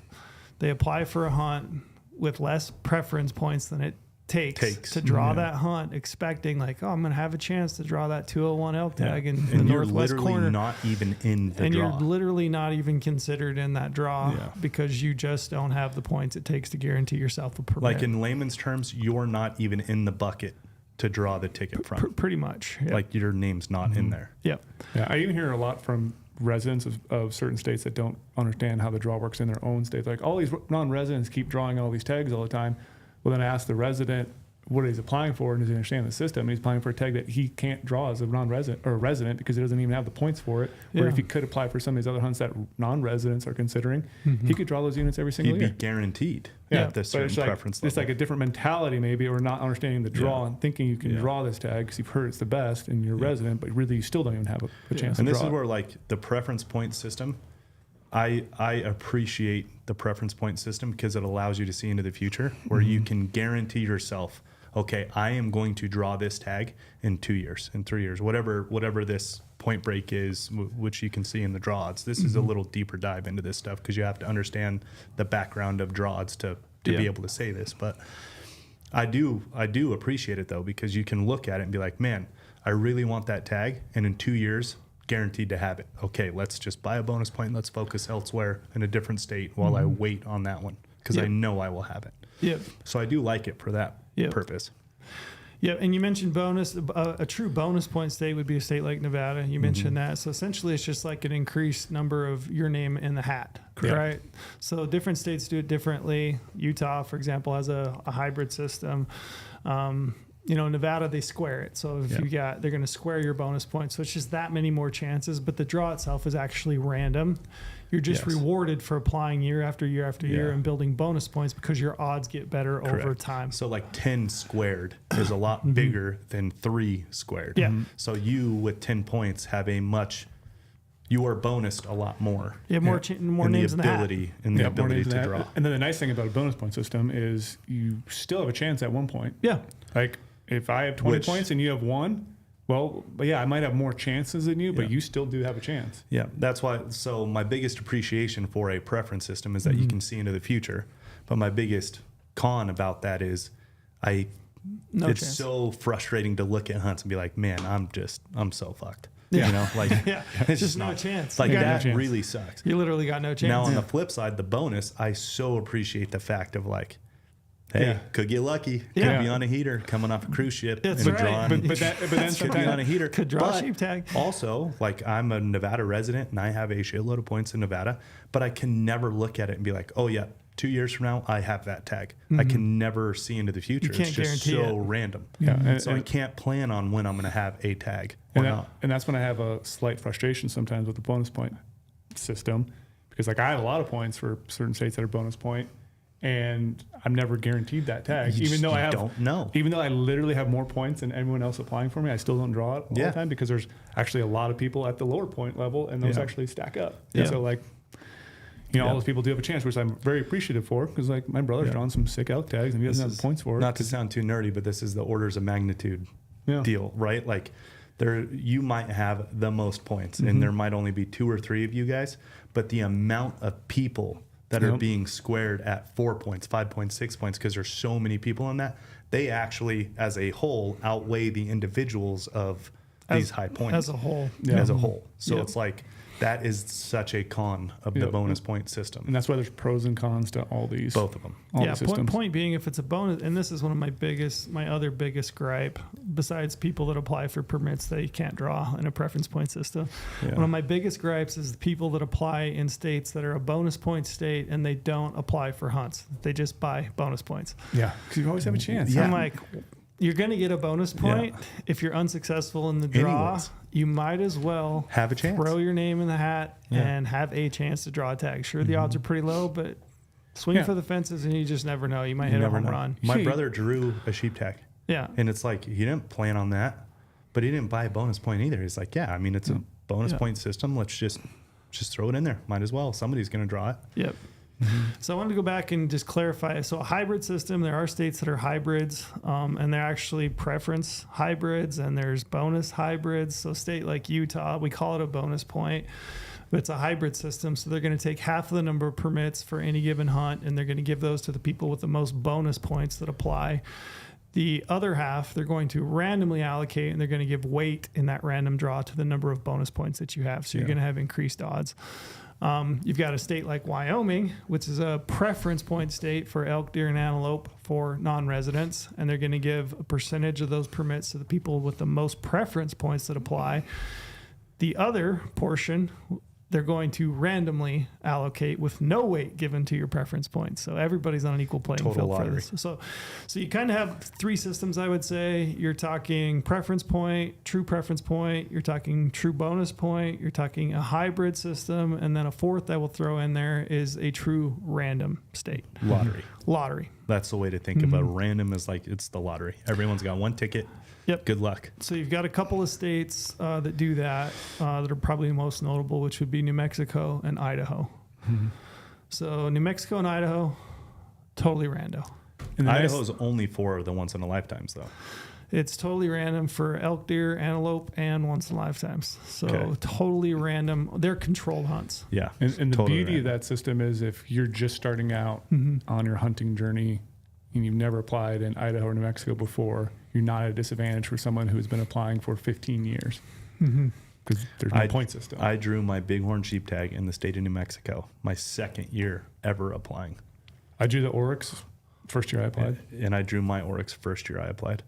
they apply for a hunt with less preference points than it takes to draw that hunt, expecting like, I'm going to have a chance to draw that 201 elk tag in the northwest corner. You're not even in the draw. And you're literally not even considered in that draw because you just don't have the points it takes to guarantee yourself a permit. Like in layman's terms, you're not even in the bucket to draw the ticket from. Pretty much. Yep. Like your name's not in there. Yep. Yeah. I even hear a lot from residents of certain states that don't understand how the draw works in their own states. Like all these non-residents keep drawing all these tags all the time. Well, then I ask the resident what he's applying for, and does he understand the system? And he's applying for a tag that he can't draw as a non-resident or a resident because he doesn't even have the points for it. Where if he could apply for some of these other hunts that non-residents are considering, he could draw those units every single year. He'd be guaranteed. At the certain preference level. It's like a different mentality maybe, or not understanding the draw and thinking you can draw this tag because you've heard it's the best and you're a resident, but really you still don't even have a chance to draw. And this is where like the preference point system, I appreciate the preference point system because it allows you to see into the future where you can guarantee yourself, okay, I am going to draw this tag in 2 years, in 3 years, whatever this point break is, which you can see in the draw odds. This is a little deeper dive into this stuff because you have to understand the background of draw odds to be able to say this. But I do appreciate it though, because you can look at it and be like, man, I really want that tag, and in 2 years, guaranteed to have it. Okay, let's just buy a bonus point. Let's focus elsewhere in a different state while I wait on that one because I know I will have it. Yeah. So I do like it for that purpose. Yeah, and you mentioned bonus. A true bonus point state would be a state like Nevada. You mentioned that. So essentially, it's just like an increased number of your name in the hat, right? So different states do it differently. Utah, for example, has a hybrid system. Nevada, they square it. So if they're going to square your bonus points. So it's just that many more chances. But the draw itself is actually random. You're just rewarded for applying year after year after year and building bonus points because your odds get better over time. So like 10 squared is a lot bigger than 3 squared. Yeah. So you with 10 points have you are bonused a lot more. Yeah, more names in the hat. And the ability to draw. And then the nice thing about a bonus point system is you still have a chance at one point. Yeah. Like if I have 20 points and you have 1, well, but I might have more chances than you, but you still do have a chance. Yeah, that's why. So my biggest appreciation for a preference system is that you can see into the future. But my biggest con about that is it's so frustrating to look at hunts and be like, man, I'm so fucked. Yeah. It's just no chance. Like that really sucks. You literally got no chance. Now on the flip side, the bonus, I so appreciate the fact of like, hey, could get lucky. Could be on a heater coming off a cruise ship. That's right. But then could be on a heater. Could draw a sheep tag. Also, like I'm a Nevada resident and I have a shitload of points in Nevada, but I can never look at it and be like, oh yeah, 2 years from now I have that tag. I can never see into the future. It's just so random. Yeah. So I can't plan on when I'm going to have a tag or not. And that's when I have a slight frustration sometimes with the bonus point system, because like I have a lot of points for certain states that are bonus point. and I'm never guaranteed that tag. Even though I don't know. Even though I literally have more points than everyone else applying for me, I still don't draw it all the time because there's actually a lot of people at the lower point level, and those actually stack up. Yeah. And so like, all those people do have a chance, which I'm very appreciative for, because like my brother's drawn some sick elk tags and he doesn't have the points for it. Not to sound too nerdy, but this is the orders of magnitude Yeah. deal, right? Like you might have the most points and there might only be 2 or 3 of you guys, but the amount of people that are being squared at 4 points, 5 points, 6 points, because there's so many people in that, they actually as a whole outweigh the individuals of these high points as a whole. as a whole. So it's like that is such a con of the bonus point system. And that's why there's pros and cons to all these. Both of them. All Yeah, the systems. point being, if it's a bonus, and this is one of my other biggest gripe, besides people that apply for permits that you can't draw in a preference point system. Yeah. One of my biggest gripes is the people that apply in states that are a bonus point state and they don't apply for hunts. They just buy bonus points. Yeah, because you always have a chance. I'm like, you're going to get a bonus point if you're unsuccessful in the draw. Anyways. You might as well Have a chance. throw your name in the hat and have a chance to draw a tag. Sure, the odds are pretty low, but swing for the fences and you just never know. You might hit a home run. My brother drew a sheep tag. Yeah. And it's like, he didn't plan on that, but he didn't buy a bonus point either. He's like, yeah, I mean, it's a bonus point system. Let's just throw it in there. Might as well. Somebody's going to draw it. Yep. So I wanted to go back and just clarify. So a hybrid system, there are states that are hybrids, and they're actually preference hybrids, and there's bonus hybrids. So a state like Utah, we call it a bonus point, but it's a hybrid system. So they're going to take half of the number of permits for any given hunt, and they're going to give those to the people with the most bonus points that apply. The other half, they're going to randomly allocate, and they're going to give weight in that random draw to the number of bonus points that you have. So you're going to have increased odds. You've got a state like Wyoming, which is a preference point state for elk, deer, and antelope for non-residents, and they're going to give a percentage of those permits to the people with the most preference points that apply. The other portion, they're going to randomly allocate with no weight given to your preference points. So everybody's on an equal playing Total field lottery. for this. So you kind of have 3 systems, I would say. You're talking preference point, true preference point. You're talking true bonus point. You're talking a hybrid system. And then a fourth I will throw in there is a true random state. Lottery. That's the way to think about random, is like it's the lottery. Everyone's got one ticket. Yep. Good luck. So you've got a couple of states that do that that are probably the most notable, which would be New Mexico and Idaho. So New Mexico and Idaho, totally rando. And Idaho's only for the once in a lifetimes, though. It's totally random for elk, deer, antelope, and once in a lifetimes. So Okay. totally random. They're controlled hunts. Yeah. And the totally beauty of random. that system is if you're just starting out on your hunting journey and you've never applied in Idaho or New Mexico before, you're not at a disadvantage for someone who's been applying for 15 years. Because there's no point system. I drew my bighorn sheep tag in the state of New Mexico, my second year ever applying. I drew the Oryx first year I applied. And I drew my Oryx first year I applied.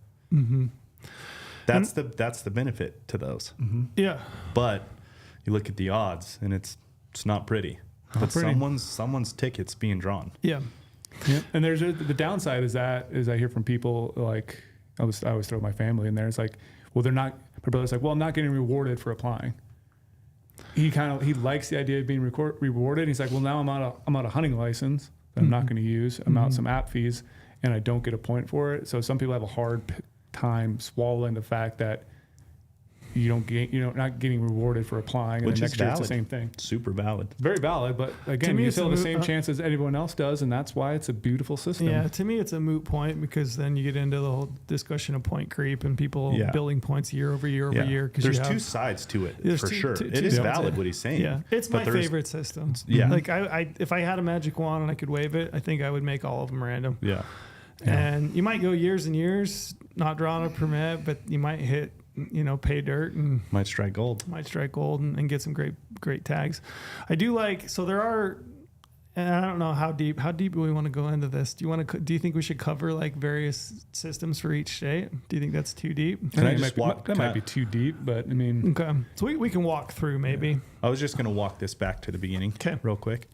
That's the benefit to those. Yeah. But you look at the odds, and it's not pretty. But pretty. someone's ticket's being drawn. Yeah. Yeah. And there's the downside is I hear from people like, I always throw my family in there. It's like, well, they're not, my brother's like, well, I'm not getting rewarded for applying. He likes the idea of being rewarded. He's like, well, now I'm out a hunting license that I'm not going to use. I'm out some app fees and I don't get a point for it. So some people have a hard time swallowing the fact that you're not getting rewarded for applying, Which and then is next year it's the valid. same thing. Super valid. Very valid, but To again, me, you it's still a have the moot- same chance as everyone else does, and that's why it's a beautiful system. Yeah, to me, it's a moot point because then you get into the whole discussion of point creep and people building points year over year over year. There's 2 sides to it, There's for two- sure. two- It two is sides. valid what he's saying. Yeah, it's but my there's- favorite system. Yeah. Like if I had a magic wand and I could wave it, I think I would make all of them random. Yeah. And you might go years and years not drawing a permit, but you might hit, pay dirt and Might strike gold. and get some great tags. I do like, so there are, and I don't know how deep do we want to go into this? Do you think we should cover like various systems for each state? Do you think that's too deep? Can I think just that might be too deep, but I mean, Okay. So we can walk through maybe. I was just going to walk this back to the beginning real quick.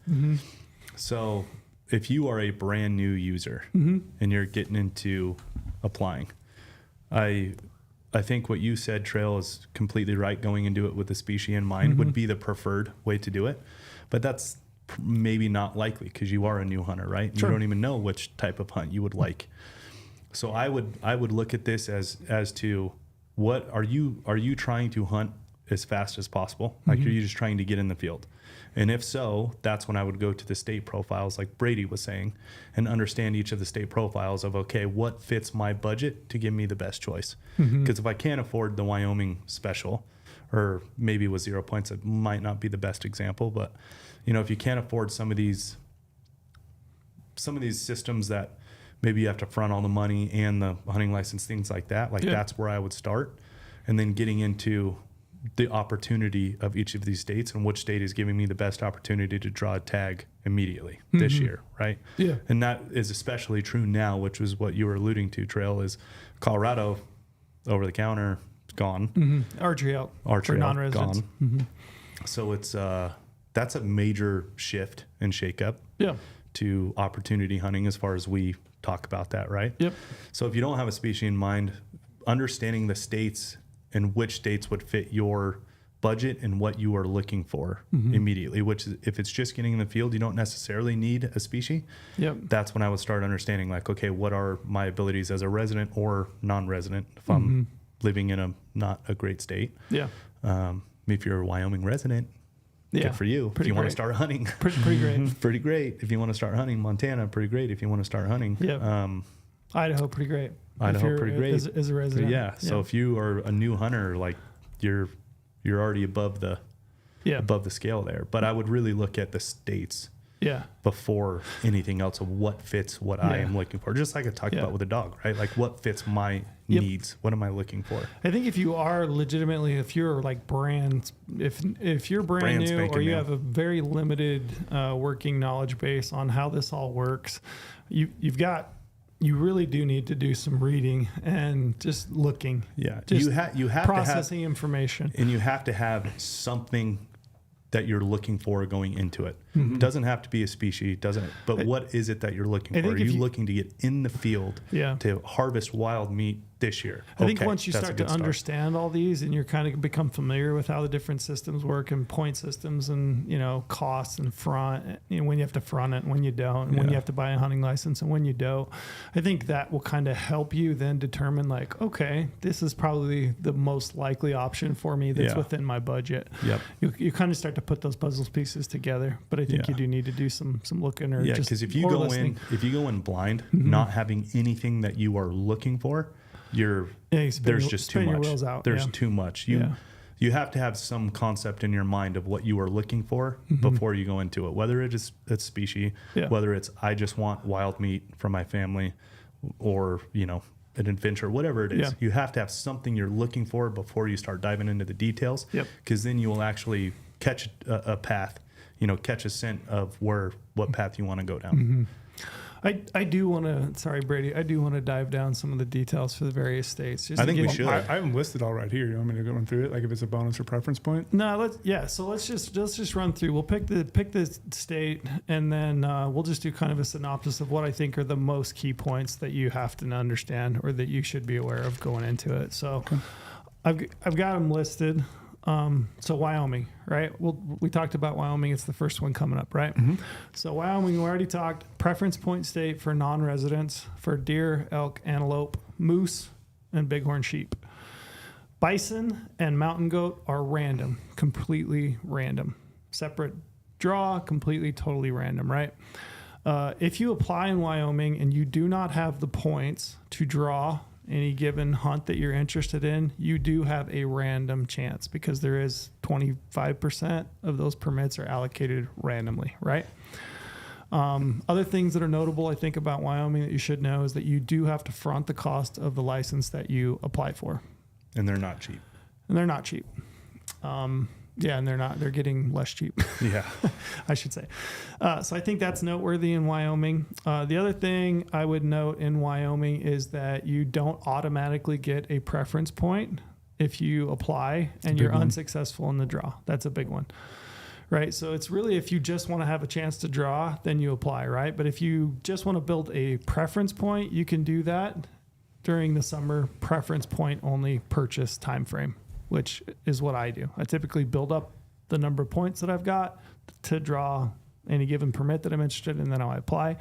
So if you are a brand new user and you're getting into applying, I think what you said, Trail, is completely right. Going into it with the species in mind would be the preferred way to do it. But that's maybe not likely because you are a new hunter, right? Sure. You don't even know which type of hunt you would like. So I would look at this as to what are you trying to hunt as fast as possible? Like, are you just trying to get in the field? And if so, that's when I would go to the state profiles, like Brady was saying, and understand each of the state profiles of, okay, what fits my budget to give me the best choice? Because if I can't afford the Wyoming special, or maybe with 0 points, it might not be the best example, but you know, if you can't afford some of these systems that maybe you have to front all the money and the hunting license, things like that, like that's where I would start. And then getting into the opportunity of each of these states and which state is giving me the best opportunity to draw a tag immediately this year, right? Yeah. And that is especially true now, which was what you were alluding to, Trail, is Colorado over the counter gone. Archery out Archery for out, non-residents. gone. So it's that's a major shift and shakeup Yeah. to opportunity hunting as far as we talk about that, right? Yep. So if you don't have a species in mind, understanding the states and which states would fit your budget and what you are looking for immediately, which is, if it's just getting in the field, you don't necessarily need a species. Yep. That's when I would start understanding, like, okay, what are my abilities as a resident or non-resident if I'm living in a not a great state? Yeah. If you're a Wyoming resident, Yeah. good for you. If you want to start hunting, Pretty great. pretty great. If you want to start hunting, Montana, pretty great. If you want to start hunting, Yeah. Idaho, pretty great. Idaho, If you're- pretty great. as a resident. yeah. So if you are a new hunter, like you're already above the scale there. But I would really look at the states Yeah. before anything else of what fits what I Yeah. am looking for. Just like I talked Yeah. about with a dog, right? Like what fits my Yep. needs. What am I looking for? I think if you are legitimately, if you're like if you're brand Brand new spanking or you new. have a very limited working knowledge base on how this all works, you really do need to do some reading and just looking. Yeah. Just you have to have, processing information. and you have to have something that you're looking for going into it. It doesn't have to be a species, but what is it that you're looking I for? Are think if you you- looking to get in the field Yeah. to harvest wild meat this year? I think Okay, once you that's a start to good start. understand all these and you're kind of become familiar with how the different systems work and point systems and, costs and front, when you have to front it and when you don't, and when you have to buy a hunting license and when you don't, I think that will kind of help you then determine like, okay, this is probably the most likely option for me that's Yeah. within my budget. Yep. You kind of start to put those puzzle pieces together, but I think Yeah. you do need to do some looking or Yeah, just because if you or go listening. in blind, not having anything that you are looking for, You spin there's your- just too spin your much. wheels out. There's Yeah. too much. Yeah. You have to have some concept in your mind of what you are looking for before you go into it. Whether it is a species, Yeah. whether it's I just want wild meat for my family, or an adventure, whatever it is. Yeah. You have to have something you're looking for before you start diving into the details. Yep. Because then you will actually catch a path. Catch a scent of what path you want to go down. I do want to, sorry, Brady, I do want to dive down some of the details for the various states. Just I to think we get- should. I have them listed all right here. You want me to go run through it? Like if it's a bonus or preference point? No, so let's just run through. We'll pick the state, and then we'll just do kind of a synopsis of what I think are the most key points that you have to understand or that you should be aware of going into it. So I've got them listed. So Wyoming, right? We talked about Wyoming. It's the first one coming up, right? So Wyoming, we already talked. Preference point state for non-residents for deer, elk, antelope, moose, and bighorn sheep. Bison and mountain goat are random, completely random. Separate draw, completely, totally random, right? If you apply in Wyoming and you do not have the points to draw any given hunt that you're interested in, you do have a random chance because there is 25% of those permits are allocated randomly, right? Other things that are notable, I think, about Wyoming that you should know is that you do have to front the cost of the license that you apply for. And they're not cheap. And they're not cheap. And they're getting less cheap. Yeah. I should say. So I think that's noteworthy in Wyoming. The other thing I would note in Wyoming is that you don't automatically get a preference point if you apply and you're unsuccessful in the draw. That's a big one, right? So it's really, if you just want to have a chance to draw, then you apply, right? But if you just want to build a preference point, you can do that during the summer preference point only purchase time frame, which is what I do. I typically build up the number of points that I've got to draw any given permit that I'm interested in, then I apply.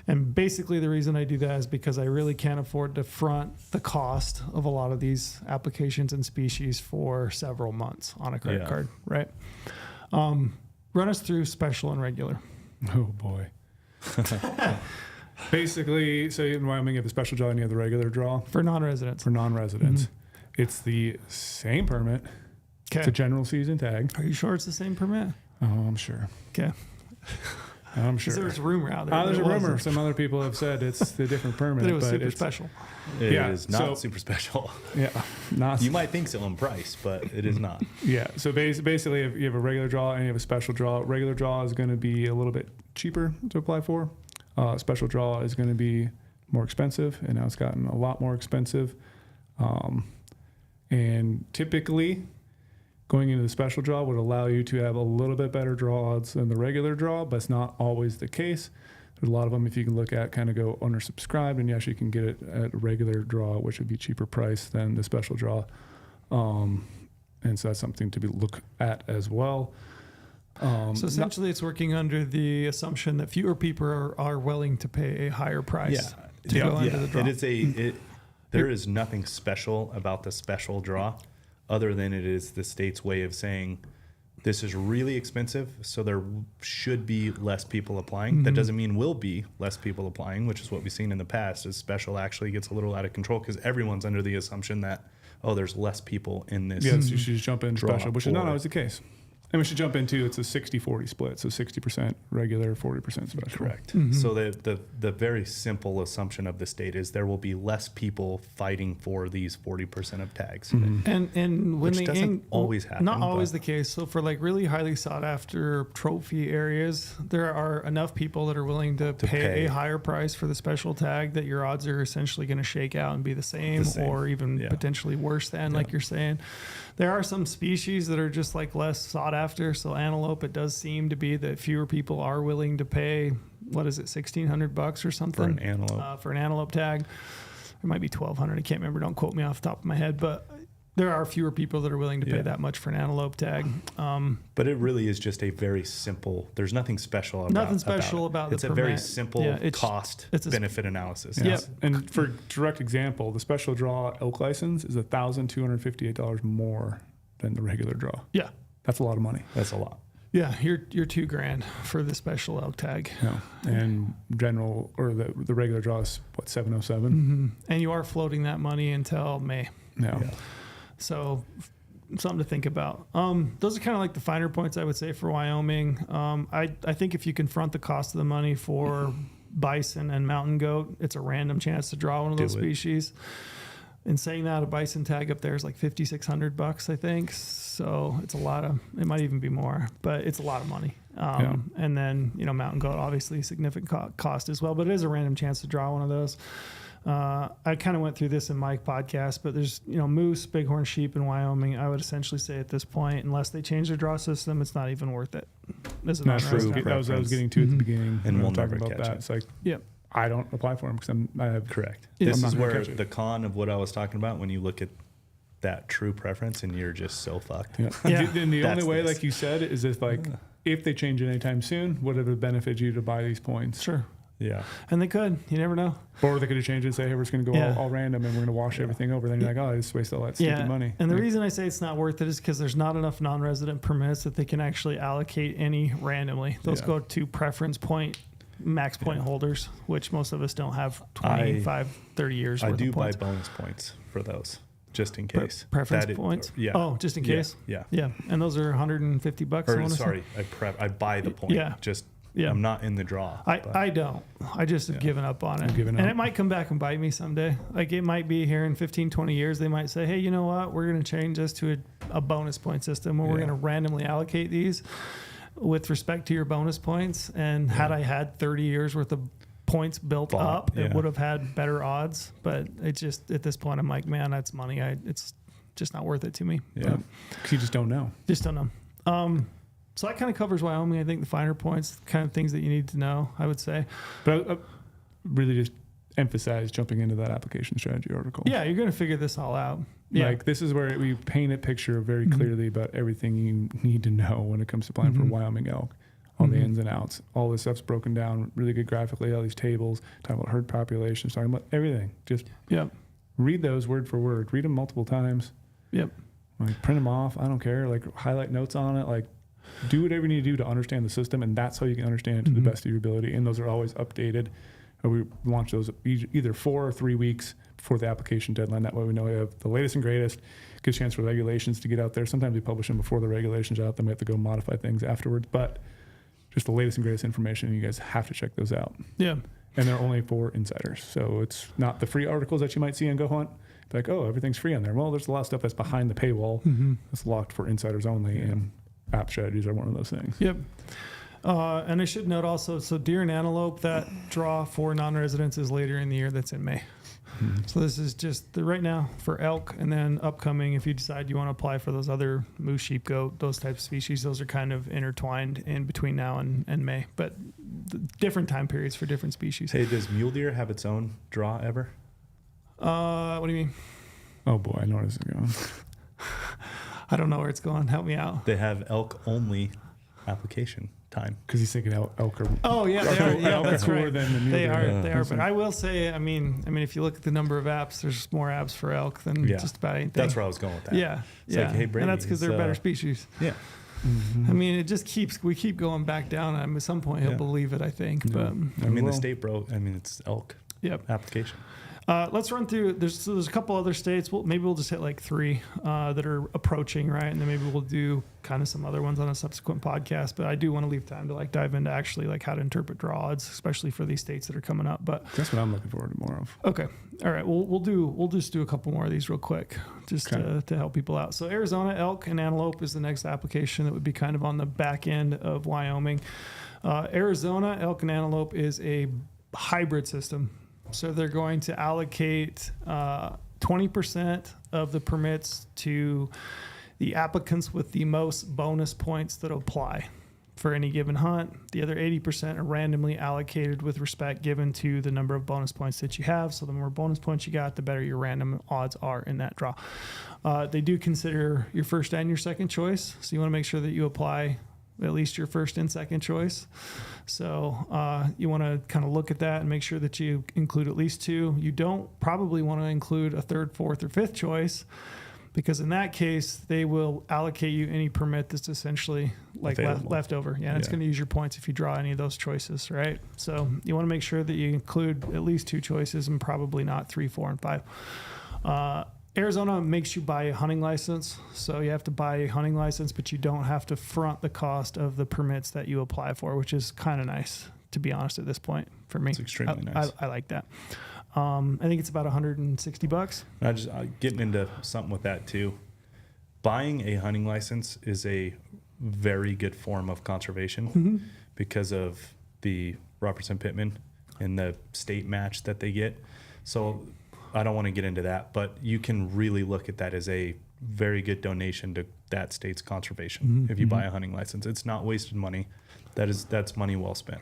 And basically the reason I do that is because I really can't afford to front the cost of a lot of these applications and species for several months on a credit card, right? Run us through special and regular. Oh boy. Basically, so in Wyoming, you have a special draw and you have the regular draw. For non-residents. For non-residents. It's the same permit. Okay. It's a general season tag. Are you sure it's the same permit? Oh, I'm sure. Okay. I'm sure. There's a rumor out there. There's a rumor. wasn't. Some other people have said it's the different permit. That it was but super it's special. It Yeah, is not so- super special. Yeah. Not. You might think so in price, but it is not. Yeah. So basically, if you have a regular draw and you have a special draw, regular draw is going to be a little bit cheaper to apply for. Special draw is going to be more expensive, and now it's gotten a lot more expensive. And typically, going into the special draw would allow you to have a little bit better draw odds than the regular draw, but it's not always the case. There's a lot of them, if you can look at, kind of go undersubscribed, and you actually can get it at a regular draw, which would be cheaper price than the special draw. And so that's something to look at as well. So essentially it's working under the assumption that fewer people are willing to pay a higher price to go into the draw. There is nothing special about the special draw other than it is the state's way of saying this is really expensive, so there should be less people applying. That doesn't mean will be less people applying, which is what we've seen in the past, is special actually gets a little out of control because everyone's under the assumption that, there's less people in this. Yes, you should just jump in draw special, which is not for- always the case. And we should jump into, it's a 60-40 split, so 60% regular, 40% special. Correct. So the very simple assumption of the state is there will be less people fighting for these 40% of tags. And when Which they doesn't always happen, not always but- the case. So for like really highly sought after trophy areas, there are enough people that are willing to pay pay. a higher price for the special tag that your odds are essentially going to shake out and be the same. Or even potentially worse than, like you're saying. There are some species that are just like less sought after. So antelope, it does seem to be that fewer people are willing to pay, what is it, $1,600 or something For an antelope. for an antelope tag. It might be $1,200. I can't remember. Don't quote me off the top of my head, but there are fewer people that are willing to pay that much for an antelope tag. But it really is just a very simple. There's nothing special about Nothing special about the It's a very permit. simple it's cost a- benefit analysis. Yep. And for direct example, the special draw elk license is $1,258 more than the regular draw. Yeah. That's a lot of money. That's a lot. Yeah. You're $2,000 for the special elk tag. Yeah. And general, or the regular draw is what, 707? And you are floating that money until May. Yeah. So something to think about. Those are kind of like the finer points I would say for Wyoming. I think if you confront the cost of the money for bison and mountain goat, it's a random chance to draw one of those Do it. species. In saying that, a bison tag up there is like $5,600, I think. So it's a lot of, it might even be more, but it's a lot of money. And then, mountain goat, obviously significant cost as well, but it is a random chance to draw one of those. I kind of went through this in my podcast, but there's, moose, bighorn sheep in Wyoming. I would essentially say at this point, unless they change their draw system, it's not even worth it. As an Not true. non-resident. That was what I was getting to at the beginning. And when we'll I'm talking never about catch that. it. It's like, Yep. I don't apply for them because I have Correct. Yeah. This I'm is not gonna where catch it. the con of what I was talking about when you look at that true preference and you're just so fucked. Yeah. Yeah. And the That's only way, this. like you said, is if if they change it anytime soon, would it have benefited you to buy these points? Sure. Yeah. And they could. You never know. Or they could have changed it and say, hey, we're just going to go Yeah. all random and we're going to wash everything over. Then you're like, oh, I just wasted all that stupid money. And the Like, reason I say it's not worth it is because there's not enough non-resident permits that they can actually allocate any randomly. Those Yeah. go to preference point, max point holders, which most of us don't have 25, 30 years I worth do of buy points. bonus points for those just in case. Preference That is- points? Yeah. Oh, just in case? Yeah. Yeah. And those are $150. I Or wanna say. sorry, I buy the point. Yeah. Just Yeah. I'm not in the draw. but- I don't. I just have given up on it. given And up. it might come back and bite me someday. Like it might be here in 15, 20 years. They might say, hey, you know what? We're going to change this to a bonus point system where we're Yeah. going to randomly allocate these with respect to your bonus points. And had I had 30 years worth of points built up, it yeah. would have had better odds. But it just, at this point, I'm like, man, that's money. It's just not worth it to me. Yeah. Because you just don't know. Just don't know. So that kind of covers Wyoming. I think the finer points, kind of things that you need to know, I would say. But I really just emphasize jumping into that application strategy article. Yeah, you're going to figure this all out. Yeah. Like this is where we paint a picture very clearly about everything you need to know when it comes to applying for Wyoming elk. all the ins and outs. All this stuff's broken down really good graphically, all these tables, talking about herd populations, talking about everything. Just read those word for word. Read them multiple times. Yep. Like print them off. I don't care. Like highlight notes on it. Like do whatever you need to do to understand the system, and that's how you can understand it to the best of your ability. And those are always updated. We launch those either 4 or 3 weeks before the application deadline. That way we know we have the latest and greatest. Good chance for regulations to get out there. Sometimes we publish them before the regulations are out. Then we have to go modify things afterwards. But just the latest and greatest information. You guys have to check those out. Yeah. And they're only for insiders. So it's not the free articles that you might see on GOHUNT. Like, oh, everything's free on there. Well, there's a lot of stuff that's behind the paywall. That's locked for insiders only. And app strategies are one of those things. Yep. And I should note also, so deer and antelope, that draw for non-residents is later in the year. That's in May. So this is just right now for elk, and then upcoming, if you decide you want to apply for those other moose, sheep, goat, those types of species, those are kind of intertwined in between now and May, but different time periods for different species. Hey, does mule deer have its own draw ever? What do you mean? Oh boy, I know where this is going. I don't know where it's going. Help me out. They have elk only application time. Because he's thinking elk are. Oh yeah, they are. Yeah, elk are that's cooler right. than the mule They deer. are. They are. But I will say, I mean, if you look at the number of apps, there's more apps for elk than just about anything. That's where I was going with that. Yeah, It's yeah. like, hey, Brady, and that's because they're better species. Yeah. I mean, it just we keep going back down. I mean, at some point, he'll believe it, I think. But I mean, the state broke. I mean, it's elk. Yep. Application. Let's run through. There's a couple other states. Maybe we'll just hit like 3 that are approaching, right? And then maybe we'll do kind of some other ones on a subsequent podcast. But I do want to leave time to like dive into actually like how to interpret draw odds, especially for these states that are coming up. But that's what I'm looking forward to more of. Okay, all right. We'll just do a couple more of these real quick, just to help people out. So Arizona elk and antelope is the next application that would be kind of on the back end of Wyoming. Arizona elk and antelope is a hybrid system. So they're going to allocate 20% of the permits to the applicants with the most bonus points that apply for any given hunt. The other 80% are randomly allocated with respect given to the number of bonus points that you have. So the more bonus points you got, the better your random odds are in that draw. They do consider your first and your second choice. So you want to make sure that you apply at least your first and second choice. So you want to kind of look at that and make sure that you include at least 2. You don't probably want to include a third, fourth, or fifth choice, because in that case, they will allocate you any permit that's essentially like left over. Yeah, and it's going to use your points if you draw any of those choices, right? So you want to make sure that you include at least 2 choices and probably not 3, 4, and 5. Arizona makes you buy a hunting license. So you have to buy a hunting license, but you don't have to front the cost of the permits that you apply for, which is kind of nice, to be honest, at this point for me. It's extremely nice. I like that. I think it's about $160. I just getting into something with that too. Buying a hunting license is a very good form of conservation because of the Robertson Pittman and the state match that they get. So I don't want to get into that, but you can really look at that as a very good donation to that state's conservation. If you buy a hunting license, it's not wasted money. That's money well spent.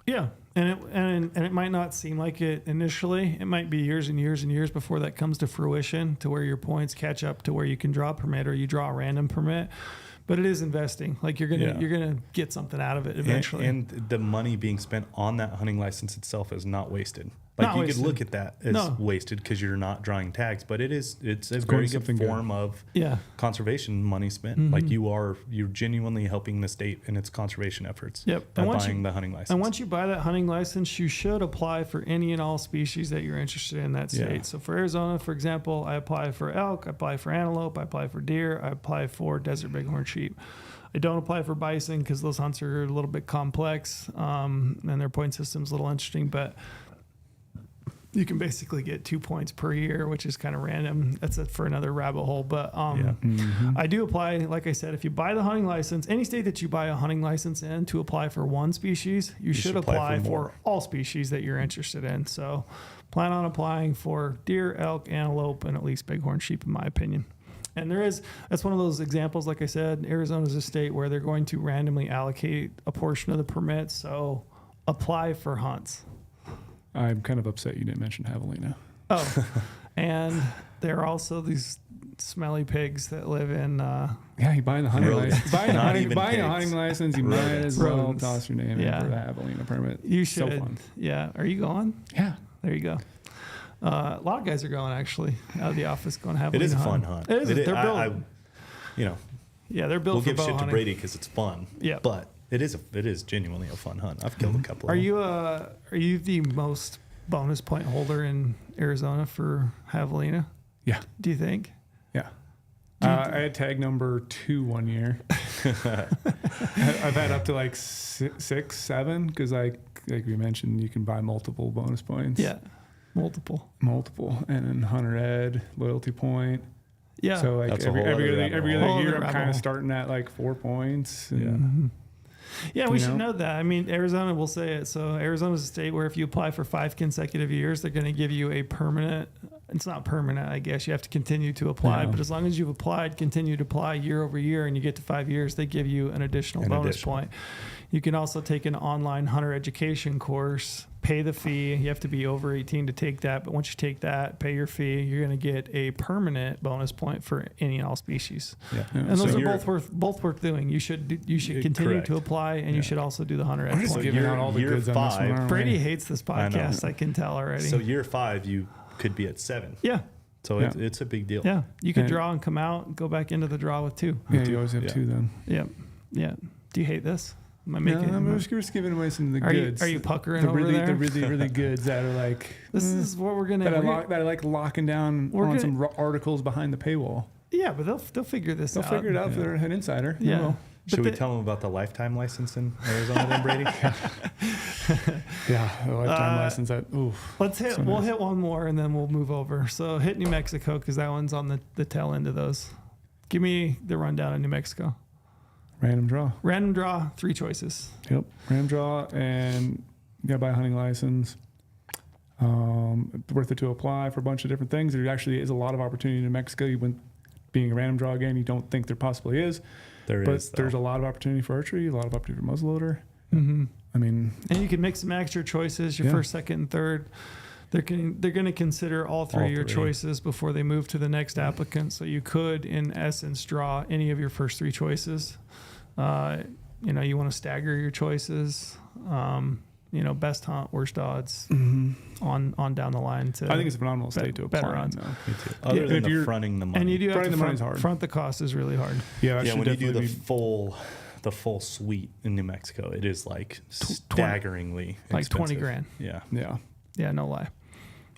Yeah, and it might not seem like it initially. It might be years and years and years before that comes to fruition, to where your points catch up to where you can draw a permit or you draw a random permit. But it is investing. Like you're gonna get something out of it eventually. And the money being spent on that hunting license itself is not wasted. Like you could look at that as wasted because you're not drawing tags, but it's a very good form of conservation money spent. Like you're genuinely helping the state in its conservation efforts by buying the hunting license. And once you buy that hunting license, you should apply for any and all species that you're interested in that state. So for Arizona, for example, I apply for elk, I apply for antelope, I apply for deer, I apply for desert bighorn sheep. I don't apply for bison because those hunts are a little bit complex and their point system's a little interesting, but you can basically get 2 points per year, which is kind of random. That's for another rabbit hole. But I do apply, like I said, if you buy the hunting license, any state that you buy a hunting license in to apply for one species, you should apply for all species that you're interested in. So plan on applying for deer, elk, antelope, and at least bighorn sheep, in my opinion. And that's one of those examples, like I said, Arizona is a state where they're going to randomly allocate a portion of the permit. So apply for hunts. I'm kind of upset you didn't mention javelina. Oh, and there are also these smelly pigs that live in. Yeah, you buying the hunting Rodents. license. Buying Not a even pigs. hunting license, you might as well Rodents. toss your name Yeah. in for the javelina permit. You So should. fun. Yeah. Are you going? Yeah. There you go. A lot of guys are going actually out of the office going to have. It is a fun hunt. It is. They're built. They're built we'll for give bow shit to hunting. Brady because it's fun. Yeah. But it is genuinely a fun hunt. I've killed a couple. Are of them. you the most bonus point holder in Arizona for javelina? Yeah. Do you think? Yeah. I had tag number 2 one year. I've had up to like 6, 7 because like we mentioned, you can buy multiple bonus points. Yeah. Multiple. And then Hunter Ed, loyalty point. Yeah. So like That's a every whole other other rabbit every hole. other Whole year, other I'm rabbit kind of hole. starting at like 4 points. Yeah. And Yeah, we You should know? know that. I mean, Arizona will say it. So Arizona's a state where if you apply for 5 consecutive years, they're going to give you a permanent. It's not permanent, I guess. You have to continue to apply. Yeah. But as long as you've applied, continue to apply year over year, and you get to 5 years, they give you an additional bonus point. You can also take an online hunter education course, pay the fee. You have to be over 18 to take that. But once you take that, pay your fee, you're going to get a permanent bonus point for any and all species. Yeah. Yeah. And those So are you're- both worth doing. You should continue Correct. to apply, and you Yeah. should also do the hunter ed I'm just point. giving year- out all the year goods on this one. 5, aren't we? Brady hates this I know. podcast. I can tell already. So year 5, you could be at 7. yeah, So Yeah. it's a big deal. yeah. You could And- draw and come out and go back into the draw with 2. Yeah, you always have Yeah. 2 then. Yeah, yeah. Do you hate this? Am I No, making? I'm just giving away some of the are goods. you puckering the over really, there? The really goods that are like This is what we're gonna. that we're I like locking down We're on gonna- some articles behind the paywall. yeah, but they'll figure this They'll out. figure it out if Yeah. they're an insider. They Yeah. will. Should But we the- tell them about the lifetime license in Arizona then, Brady? Yeah, a lifetime license. That oof. Let's hit. So we'll nice. hit one more and then we'll move over. So hit New Mexico because that one's on the tail end of those. Give me the rundown of New Mexico. Random draw. Random draw, 3 choices. Yep, random draw, and you gotta buy a hunting license. Worth it to apply for a bunch of different things. There actually is a lot of opportunity in New Mexico. You went being a random draw again. You don't think there possibly is, There but is. there's a lot of opportunity for archery, a lot of opportunity for muzzleloader. Mm-hmm. I mean, And you can mix and match your choices, your Yeah. first, second, and third. They're going to consider all 3 of your 3. choices before they move to the next applicant. So you could, in essence, draw any of your first 3 choices. You want to stagger your choices. Best hunt, worst odds on down the line. To I think it's a phenomenal state to apply. better odds. in, though. Me too. Other Yeah. than If the you're- fronting the money. and you do have Fronting to the money's hard. front the cost is really hard. Yeah, Yeah, when you do the definitely the full suite in New Mexico, it is like staggeringly Like 20 expensive. grand. Yeah. yeah. Yeah, no lie.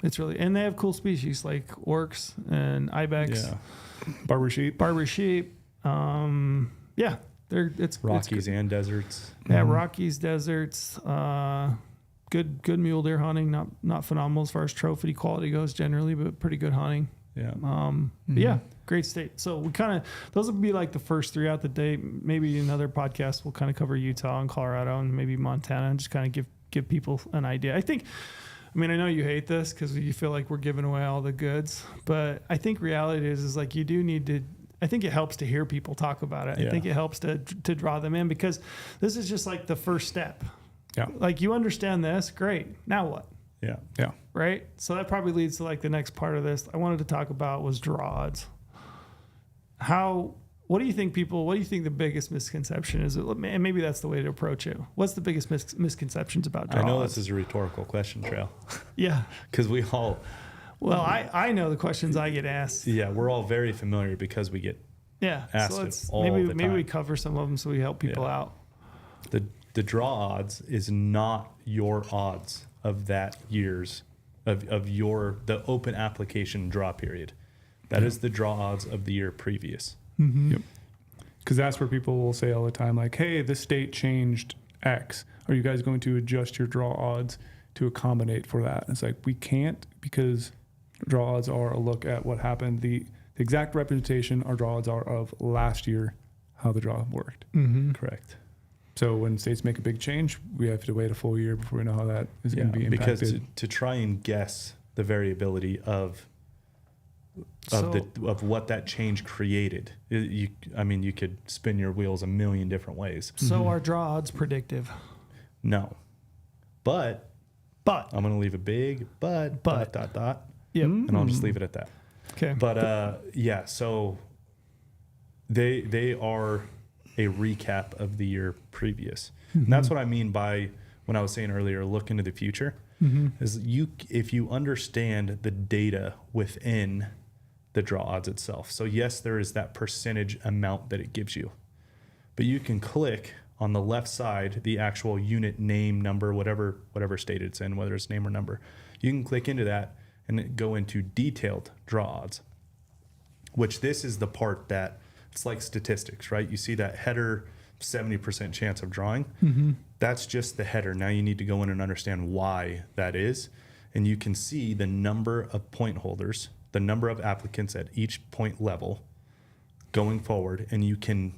It's really, and they have cool species like orcs and ibex, Yeah. Barber sheep. barber sheep. Yeah, it's Rockies good. and deserts. Yeah, Rockies, deserts. Good mule deer hunting. Not phenomenal as far as trophy quality goes generally, but pretty good hunting. Yeah. But yeah, great state. So we kind of, those would be like the first 3 out the day. Maybe another podcast will kind of cover Utah and Colorado and maybe Montana and just kind of give people an idea. I know you hate this because you feel like we're giving away all the goods, but I think reality is like you do need to. I think it helps to hear people talk about it. I Yeah. think it helps to draw them in because this is just like the first step. Yeah. Like you understand this, great. Now what? Yeah. Yeah. Right? So that probably leads to like the next part of this I wanted to talk about was draw odds. What do you think the biggest misconception is? And maybe that's the way to approach it. What's the biggest misconceptions about draw I know odds? this is a rhetorical question, Trail, Yeah. because we all, Well, I know the questions I get asked. yeah, we're all very familiar because we get Yeah. Asked So it let's all maybe the maybe we time. cover some of them so we help people Yeah. out. the draw odds is not your odds of that year's of your the open application draw period. That is the draw odds of the year previous. Yep. Because that's where people will say all the time, like, hey, this state changed X. Are you guys going to adjust your draw odds to accommodate for that? And it's like, we can't, because draw odds are a look at what happened. The exact representation our draw odds are of last year, how the draw worked. Mm-hmm. Correct. So when states make a big change, we have to wait a full year before we know how that is going to be impacted. because to try and guess the variability of what that change created, you could spin your wheels a million different ways. So are draw odds predictive? No, but But I'm going to leave a big but But. dot dot dot, yep. and I'll just leave it at that. Okay. But yeah, so they are a recap of the year previous. And that's what I mean by when I was saying earlier, look into the future. Is if you understand the data within the draw odds itself. So yes, there is that percentage amount that it gives you, but you can click on the left side the actual unit name, number, whatever state it's in, whether it's name or number. You can click into that and go into detailed draw odds, which this is the part that it's like statistics, right? You see that header 70% chance of drawing. That's just the header. Now you need to go in and understand why that is. And you can see the number of point holders, the number of applicants at each point level going forward. And you can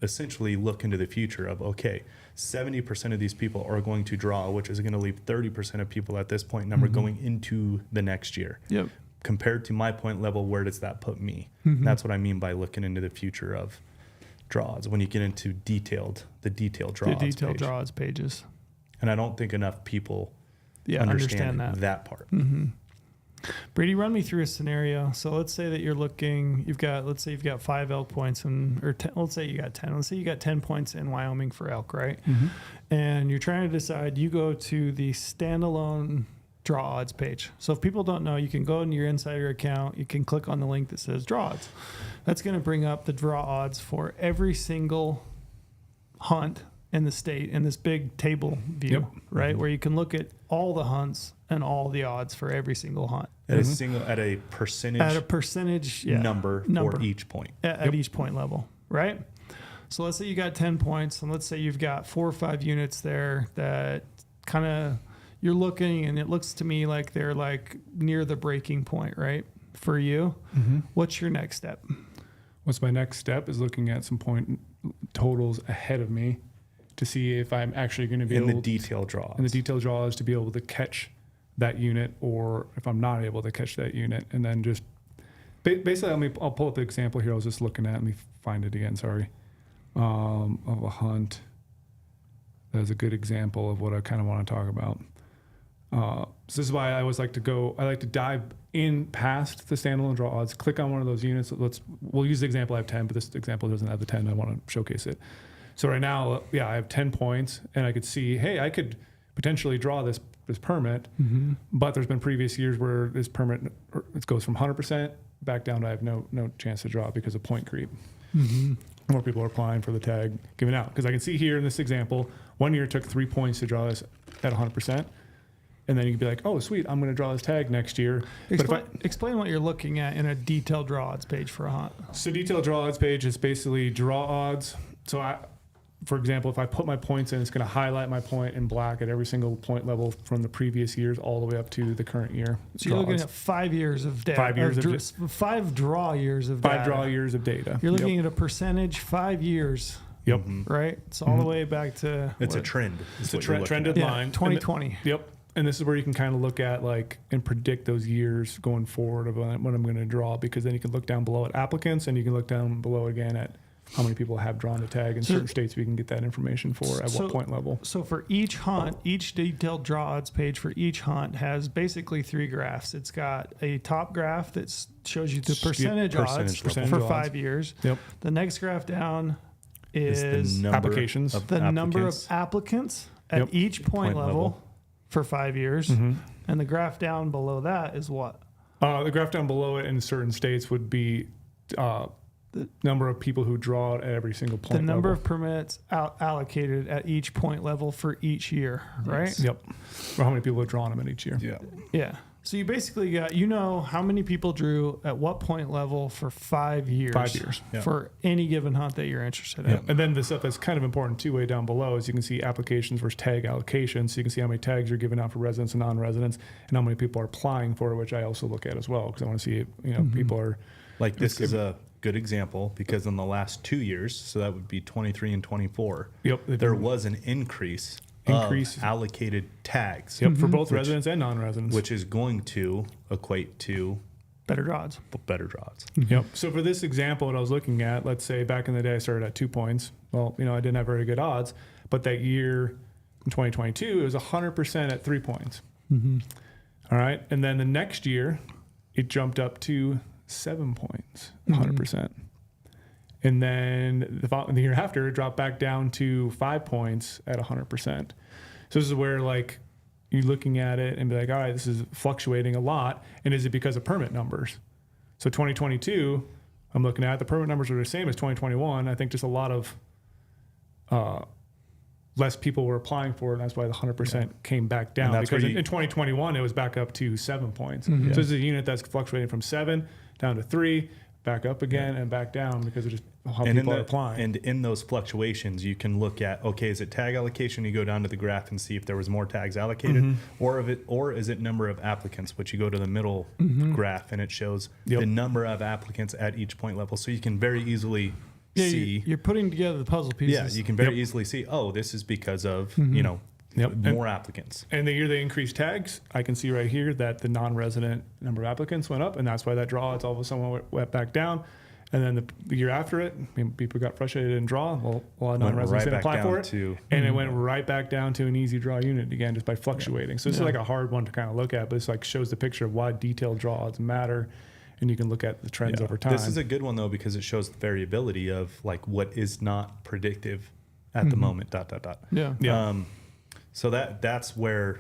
essentially look into the future of, okay, 70% of these people are going to draw, which is going to leave 30% of people at this point number going into the next year. Yep. Compared to my point level, where does that put me? That's what I mean by looking into the future of draws when you get into the detailed draw odds page. And I don't think enough people understand that part. Brady, run me through a scenario. So let's say that you're looking, let's say you've got 5 elk points let's say you got 10. Let's say you got 10 points in Wyoming for elk, right? And you're trying to decide, you go to the standalone draw odds page. So if people don't know, you can go into your insider account, you can click on the link that says draw odds. That's going to bring up the draw odds for every single hunt in the state in this big table view, right? Where you can look at all the hunts and all the odds for every single hunt. At a percentage number for each point. At each point level, right? So let's say you got 10 points, and let's say you've got 4 or 5 units there that kind of you're looking, and it looks to me like they're like near the breaking point, right? For you, what's your next step? What's my next step is looking at some point totals ahead of me to see if I'm actually going to be in able the detailed draws. In the detailed draws to be able to catch that unit, or if I'm not able to catch that unit, and then just basically, I'll pull up the example here. I was just looking at. Let me find it again. Sorry, of a hunt. That's a good example of what I kind of want to talk about. So this is why I always like to I like to dive in past the standalone draw odds, click on one of those units. We'll use the example I have 10, but this example doesn't have the 10. I want to showcase it. So right now, I have 10 points, and I could see, hey, I could potentially draw this permit, but there's been previous years where this permit, it goes from 100% back down to I have no chance to draw because of point creep. More people are applying for the tag given out. Because I can see here in this example, 1 year it took 3 points to draw this at 100%. And then you can be like, oh, sweet, I'm going to draw this tag next year. Explain what you're looking at in a detailed draw odds page for a hunt. So detailed draw odds page is basically draw odds. So for example, if I put my points in, it's going to highlight my point in black at every single point level from the previous years all the way up to the current year. So you're looking at 5 years of data. 5 years of 5 draw years of data. 5 draw years of data. You're looking at a percentage 5 years. Yep. Right? It's all the way back to... It's a trend. It's a trended line. 2020. Yep. And this is where you can kind of look at and predict those years going forward of when I'm going to draw, because then you can look down below at applicants, and you can look down below again at how many people have drawn the tag in certain states. We can get that information for at what point level. So for each hunt, each detailed draw odds page for each hunt has basically 3 graphs. It's got a top graph that shows you the percentage odds for 5 years. Yep. The next graph down is the number applications. The number of applicants at each point level for 5 years. And the graph down below that is what? The graph down below it in certain states would be the number of people who draw at every single point level. The number of permits allocated at each point level for each year, right? Yes. Yep. Or how many people have drawn them in each year. Yeah. So you basically got, how many people drew at what point level for 5 years. 5 years. For any given hunt that you're interested in. And then the stuff that's kind of important too, way down below, is you can see applications versus tag allocations. So you can see how many tags you're giving out for residents and non-residents, and how many people are applying for it, which I also look at as well, because I want to see, people are... Like this is a good example, because in the last 2 years, so that would be 23 and 24, there was an increase of allocated tags. For both residents and non-residents. Which is going to equate to better draws. So for this example, what I was looking at, let's say back in the day I started at 2 points. Well, I didn't have very good odds, but that year in 2022, it was 100% at 3 points. All right. And then the next year, it jumped up to 7 points, 100%. And then the year after, it dropped back down to 5 points at 100%. So this is where like you're looking at it and be like, all right, this is fluctuating a lot. And is it because of permit numbers? So 2022, I'm looking at the permit numbers are the same as 2021. I think just a lot of less people were applying for it. And that's why the 100% came back down. Because in 2021, it was back up to 7 points. So this is a unit that's fluctuating from 7 down to 3, back up again and back down because of just how people are applying. And in those fluctuations, you can look at, okay, is it tag allocation? You go down to the graph and see if there was more tags allocated, or is it number of applicants, which you go to the middle graph and it shows the number of applicants at each point level. So you can very easily see. You're putting together the puzzle pieces. Yeah, you can very easily see, oh, this is because of, you know, more applicants. And the year they increased tags, I can see right here that the non-resident number of applicants went up, and that's why that draw, it's all of a sudden went back down. And then the year after it, people got frustrated and draw. Well, a lot of non-residents didn't apply for it. And it went right back down to an easy draw unit again, just by fluctuating. So this is like a hard one to kind of look at, but it's like shows the picture of why detailed draws matter. And you can look at the trends over time. This is a good one though, because it shows the variability of like what is not predictive at the moment, ... Yeah. So that's where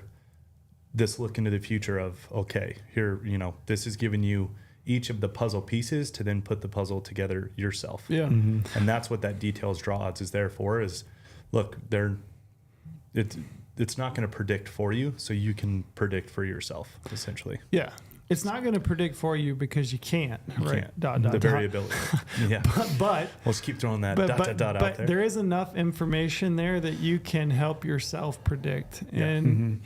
this look into the future of, okay, here, you know, this is giving you each of the puzzle pieces to then put the puzzle together yourself. Yeah. And that's what that details draw odds is there for, is look, it's not going to predict for you, so you can predict for yourself, essentially. Yeah. It's not going to predict for you because you can't, right? The variability. Yeah. But let's keep throwing that ... out there. But there is enough information there that you can help yourself predict. And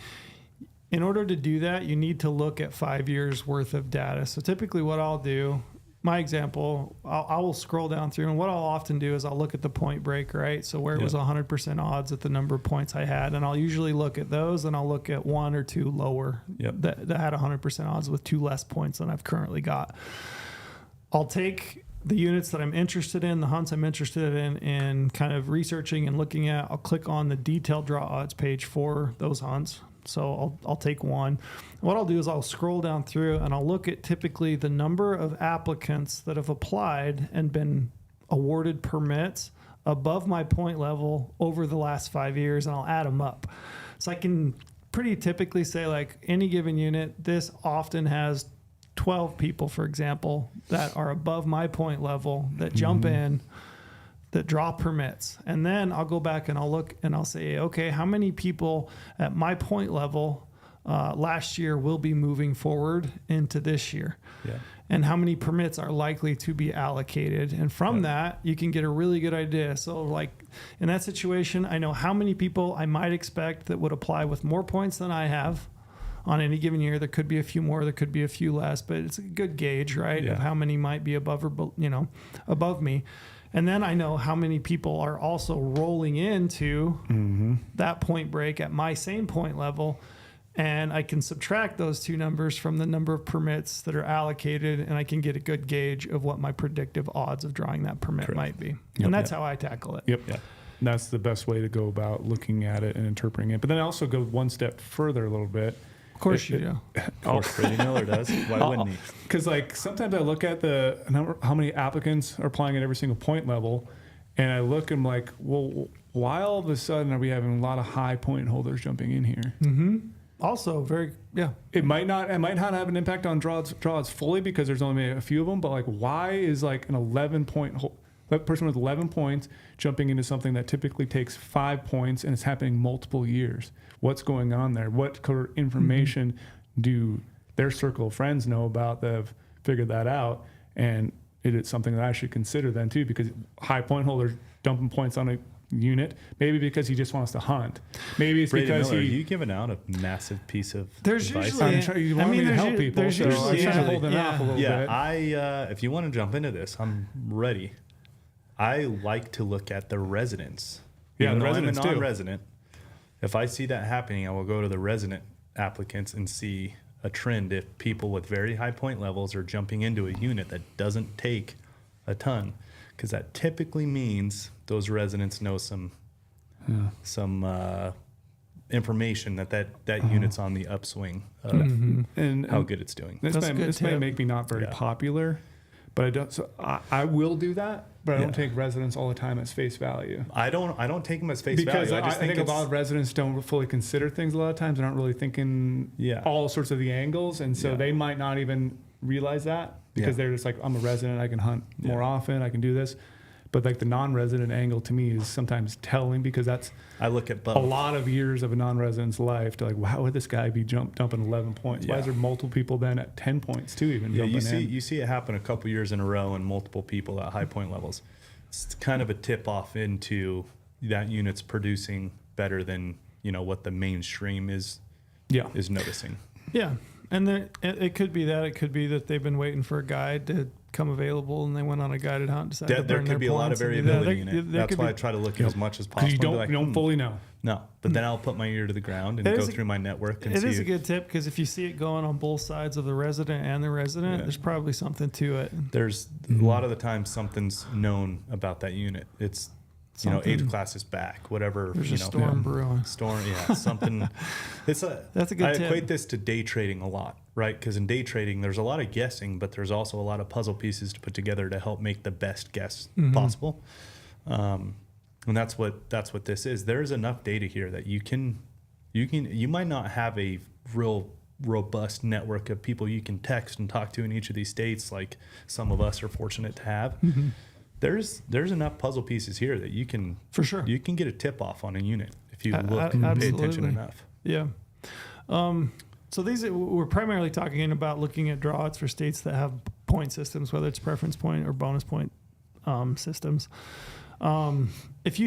in order to do that, you need to look at 5 years worth of data. So typically what I'll do, my example, I will scroll down through, and what I'll often do is I'll look at the point break, right? So where it was 100% odds at the number of points I had, and I'll usually look at those, and I'll look at 1 or 2 lower that had 100% odds with 2 less points than I've currently got. I'll take the units that I'm interested in, the hunts I'm interested in, and kind of researching and looking at. I'll click on the detailed draw odds page for those hunts. So I'll take one. What I'll do is I'll scroll down through and I'll look at typically the number of applicants that have applied and been awarded permits above my point level over the last 5 years, and I'll add them up. So I can pretty typically say, like, any given unit, this often has 12 people, for example, that are above my point level that jump in, that draw permits. And then I'll go back and I'll look and I'll say, okay, how many people at my point level last year will be moving forward into this year? Yeah. And how many permits are likely to be allocated? And from that, you can get a really good idea. So like in that situation, I know how many people I might expect that would apply with more points than I have on any given year. There could be a few more, there could be a few less, but it's a good gauge, right? Of how many might be above or, above me. And then I know how many people are also rolling into that point break at my same point level. And I can subtract those two numbers from the number of permits that are allocated, and I can get a good gauge of what my predictive odds of drawing that permit might be. And that's how I tackle it. Yep. And that's the best way to go about looking at it and interpreting it. But then I also go one step further a little bit. Of course you do. Of course, Brady Miller does. Why wouldn't he? Because like sometimes I look at the number, how many applicants are applying at every single point level, and I look and I'm like, well, why all of a sudden are we having a lot of high point holders jumping in here? Also, it might not have an impact on draws fully because there's only a few of them. But like, why is like an 11-point person with 11 points jumping into something that typically takes 5 points and it's happening multiple years? What's going on there? What kind of information do their circle of friends know about that have figured that out? And it is something that I should consider then too, because high point holders dumping points on a unit, maybe because he just wants to hunt. Maybe it's Brady because Miller, are you giving out a massive piece of there's advice? usually you want me to help people, there's so I'm usually trying to hold it off a little bit. If you want to jump into this, I'm ready. I like to look at the residents. Even though I'm a non-resident, if I see that happening, I will go to the resident applicants and see a trend if people with very high point levels are jumping into a unit that doesn't take a ton, because that typically means those residents know some information that unit's on the upswing of and how good it's doing. This may make me not very popular, but I don't. So I will do that, but I don't Yeah. take residents all the time as face value. I don't take them as face Because value. I just think a it's- lot of residents don't fully consider things a lot of times. They're not really thinking Yeah. all sorts of the angles. And so Yeah. they might not even realize that because Yeah. they're just like, I'm a resident. I can hunt more often. I can do this. But like the non-resident angle to me is sometimes telling because that's I look at a both. lot of years of a non-resident's life to like, wow, would this guy be dumping 11 points? Why Yeah. is there multiple people then at 10 points too even Yeah, jumping in? you see it happen a couple years in a row and multiple people at high point levels. It's kind of a tip off into that unit's producing better than what the mainstream is Yeah. noticing. Yeah. And it could be that. It could be that they've been waiting for a guide to come available and they went on a guided hunt. Decided to There burn could their be a lot of points and do that. variability in it. There That's could why be- I try to look at as much as possible. Because you and be like, don't fully know. No, but then I'll put my ear to the ground and It go is a- through my network and It see. is a good tip because if you see it going on both sides of the resident and the resident, Yeah. there's probably something to it. There's a lot of the time something's known about that unit. It's Something- age class is back, whatever. There's a storm brewing. Storm, yeah, something. That's a good I tip. equate this to day trading a lot, right? Because in day trading, there's a lot of guessing, but there's also a lot of puzzle pieces to put together to help make the best guess possible. And that's what this is. There's enough data here that you might not have a real robust network of people you can text and talk to in each of these states, like some of us are fortunate to have. There's enough puzzle pieces here that you can For sure. you can get a tip off on a unit if you look and pay attention absolutely. enough. Yeah. So we're primarily talking about looking at draw odds for states that have point systems, whether it's preference point or bonus point systems. If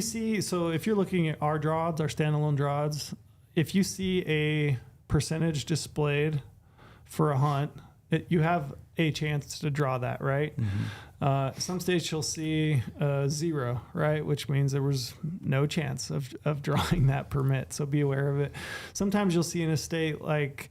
you're looking at our draw odds, our standalone draw odds, if you see a percentage displayed for a hunt, you have a chance to draw that, right? Some states you'll see 0, right? Which means there was no chance of drawing that permit. So be aware of it. Sometimes you'll see in a state like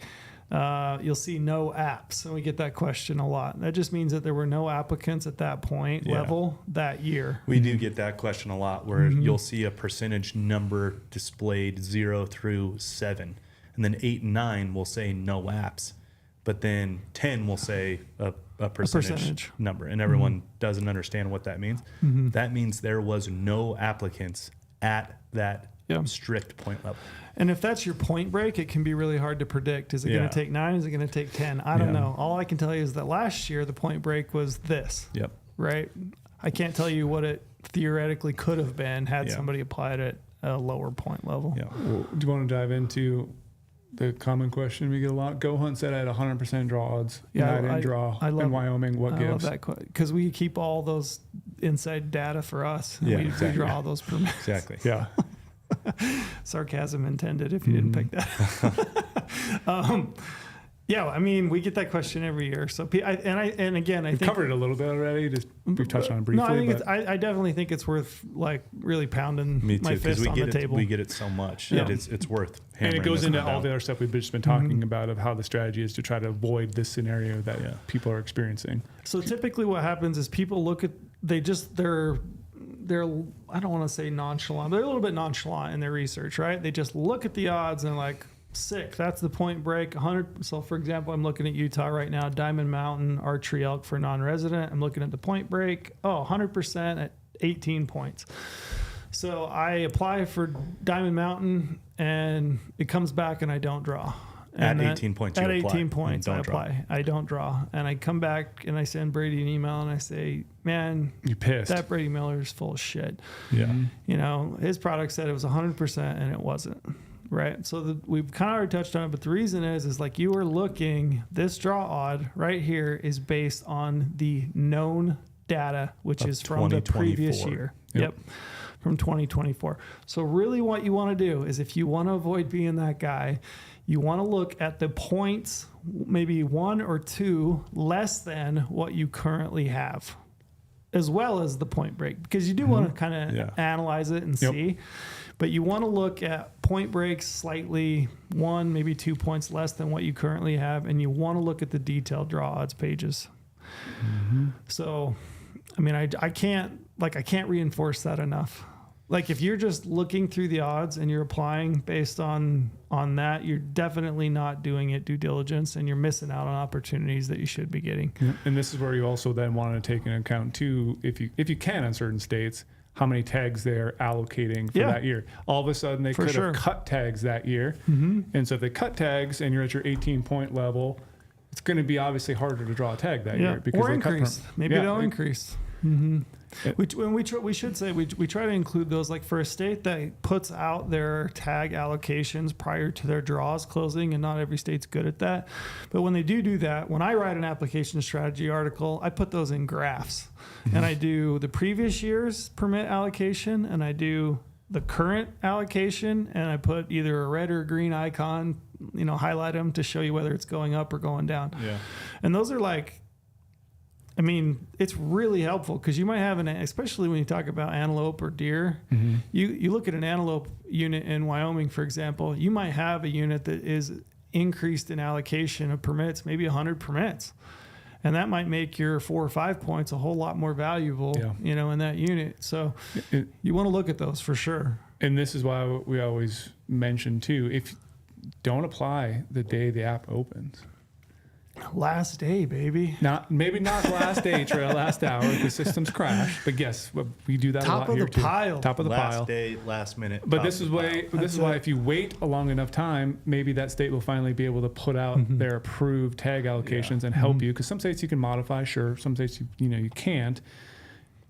you'll see no apps. And we get that question a lot. That just means that there were no applicants at that point level that year. We do get that question a lot where you'll see a percentage number displayed 0 through 7. And then 8 and 9 will say no apps. But then 10 will say a percentage number. And everyone doesn't understand what that means. That means there was no applicants at that strict point level. And if that's your point break, it can be really hard to predict. Is it going to take 9? Is it going to take 10? I don't know. All I can tell you is that last year the point break was this. Yep. Right? I can't tell you what it theoretically could have been had somebody applied at a lower point level. Yeah. Well, do you want to dive into the common question we get a lot? GOHUNT said I had 100% draw odds. Yeah, and I didn't draw. In Wyoming, what I gives? love that because we keep all those inside data for us. Yeah, we exactly. draw all those permits. Exactly. Yeah. Sarcasm intended if you didn't pick that. Yeah, I mean, we get that question every year. So, and again, I We've think covered it a little bit already. We've touched on it briefly. No, I think but I definitely think it's worth like really pounding Me too, my because fist on the table. we get it so much. Yeah. That it's worth and hammering it goes this into one all down. the other stuff we've just been talking about of how the strategy is to try to avoid this scenario that people are experiencing. So typically what happens is people look at, they're I don't want to say nonchalant, they're a little bit nonchalant in their research, right? They just look at the odds and they're like, sick, that's the point break. 100. So for example, I'm looking at Utah right now, Diamond Mountain archery elk for non-resident. I'm looking at the point break. 100% at 18 points. So I apply for Diamond Mountain and it comes back and I don't draw. At And 18 points, At you apply 18 points, and I don't draw. apply. I don't draw. And I come back and I send Brady an email and I say, man, You pissed. that Brady Miller is full of shit. Yeah. You know, his product said it was 100% and it wasn't. Right. So we've kind of already touched on it, but the reason is like you were looking, this draw odd right here is based on the known data, which Of is from the previous 2024. year. Yep. From 2024. So really what you want to do is if you want to avoid being that guy, you want to look at the points, maybe 1 or 2 less than what you currently have, as well as the point break, because you do want to kind of analyze it and see. But you want to look at point breaks slightly 1, maybe 2 points less than what you currently have, and you want to look at the detailed draw odds pages. So, I mean, I can't reinforce that enough. like if you're just looking through the odds and you're applying based on that, you're definitely not doing it due diligence, and you're missing out on opportunities that you should be getting. And this is where you also then want to take into account too, if you can in certain states, how many tags they're allocating for that year. All of a sudden they could have cut tags that year. And so if they cut tags and you're at your 18-point level, it's going to be obviously harder to draw a tag that year. Because or increase. Maybe they'll increase. We should say we try to include those, like for a state that puts out their tag allocations prior to their draws closing, and not every state's good at that. But when they do that, when I write an application strategy article, I put those in graphs, and I do the previous year's permit allocation, and I do the current allocation, and I put either a red or a green icon, highlight them to show you whether it's going up or going down. Yeah. And those are like, I mean, it's really helpful because you might have especially when you talk about antelope or deer, you look at an antelope unit in Wyoming, for example, you might have a unit that is increased in allocation of permits, maybe 100 permits. And that might make your 4 or 5 points a whole lot more valuable, in that unit. So you want to look at those for sure. And this is why we always mention too, if don't apply the day the app opens. Last day, baby. Maybe not last day, Trail, last hour. The systems crash. But yes, we do that a lot here too. Top of the pile. Last day, last minute. But this is why if you wait a long enough time, maybe that state will finally be able to put out their approved tag allocations and help you. Because some states you can modify, sure. Some states you can't.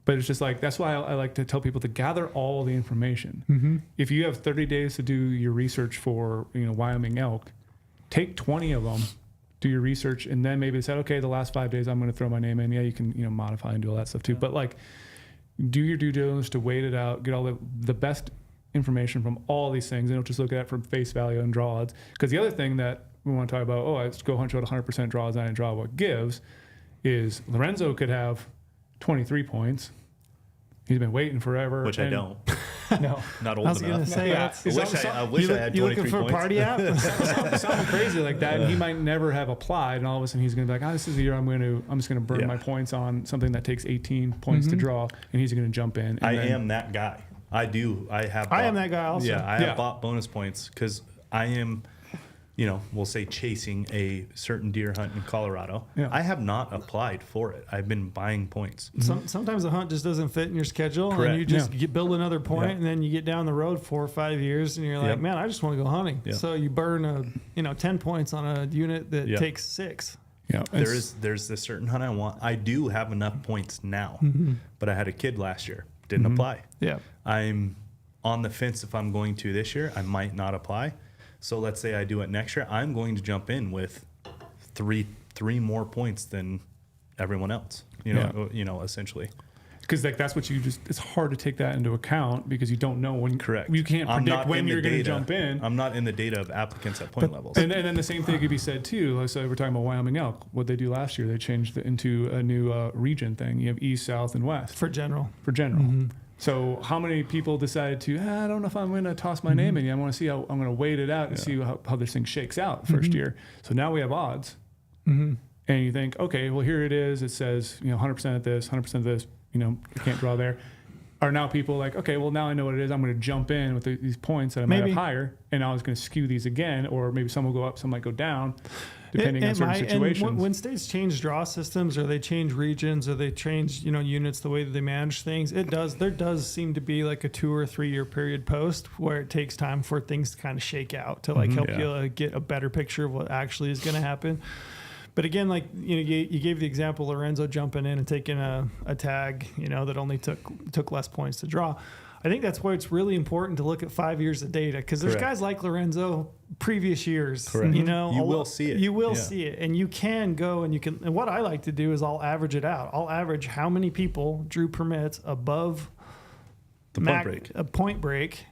But it's just like, that's why I like to tell people to gather all the information. If you have 30 days to do your research for Wyoming elk, take 20 of them. Do your research, and then maybe decide, okay, the last 5 days I'm going to throw my name in. Yeah, you can modify and do all that stuff too. But like, do your due diligence to wait it out, get all the best information from all these things, and don't just look at it from face value and draw odds. Because the other thing that we want to talk about, it's GOHUNT showed 100% draws, I didn't draw what gives, is Lorenzo could have 23 points. He's been waiting forever. Which I don't. No. Not old enough. I was going to say, I wish I had 23 points. You looking for a party app? Something crazy like that. And he might never have applied, and all of a sudden he's going to be like, this is the year I'm just going to burn my points on something that takes 18 points to draw, and he's going to jump in. I am that guy. I am that guy also. Yeah, I have bought bonus points because I am, we'll say chasing a certain deer hunt in Colorado. Yeah. I have not applied for it. I've been buying points. Sometimes the hunt just doesn't fit in your schedule. Correct. And you just build another point, and then you get down the road 4 or 5 years, and you're like, man, I just want to go hunting. Yep. So you burn 10 points on a unit that takes 6. Yeah, there's this certain hunt I want. I do have enough points now, but I had a kid last year. Didn't apply. Yeah, I'm on the fence if I'm going to this year. I might not apply. So let's say I do it next year. I'm going to jump in with three more points than everyone else. Essentially. Because that's what it's hard to take that into account because you don't know when. Correct. You can't predict when you're going to jump in. I'm not in the data of applicants at point levels. And then the same thing could be said too. Like, so we're talking about Wyoming elk. What they do last year, they changed it into a new region thing. You have east, south, and west. For general. So how many people decided to, I don't know if I'm going to toss my name in yet. I want to see how I'm going to wait it out and see how this thing shakes out first year. So now we have odds. And you think, okay, well, here it is. It says, 100% of this, 100% of this, you can't draw there. Are now people like, okay, well, now I know what it is. I'm going to jump in with these points that I might have higher, and I was going to skew these again, or maybe some will go up, some might go down, depending on certain situations. And when states change draw systems, or they change regions, or they change units, the way that they manage things, there does seem to be like a 2 or 3 year period post where it takes time for things to kind of shake out to help you get a better picture of what actually is going to happen. But again, you gave the example Lorenzo jumping in and taking a tag, that only took less points to draw. I think that's why it's really important to look at 5 years of data, because there's guys like Lorenzo previous years. Correct. You will see it. You will see it, and you can go and you can. And what I like to do is I'll average it out. I'll average how many people drew permits above a point break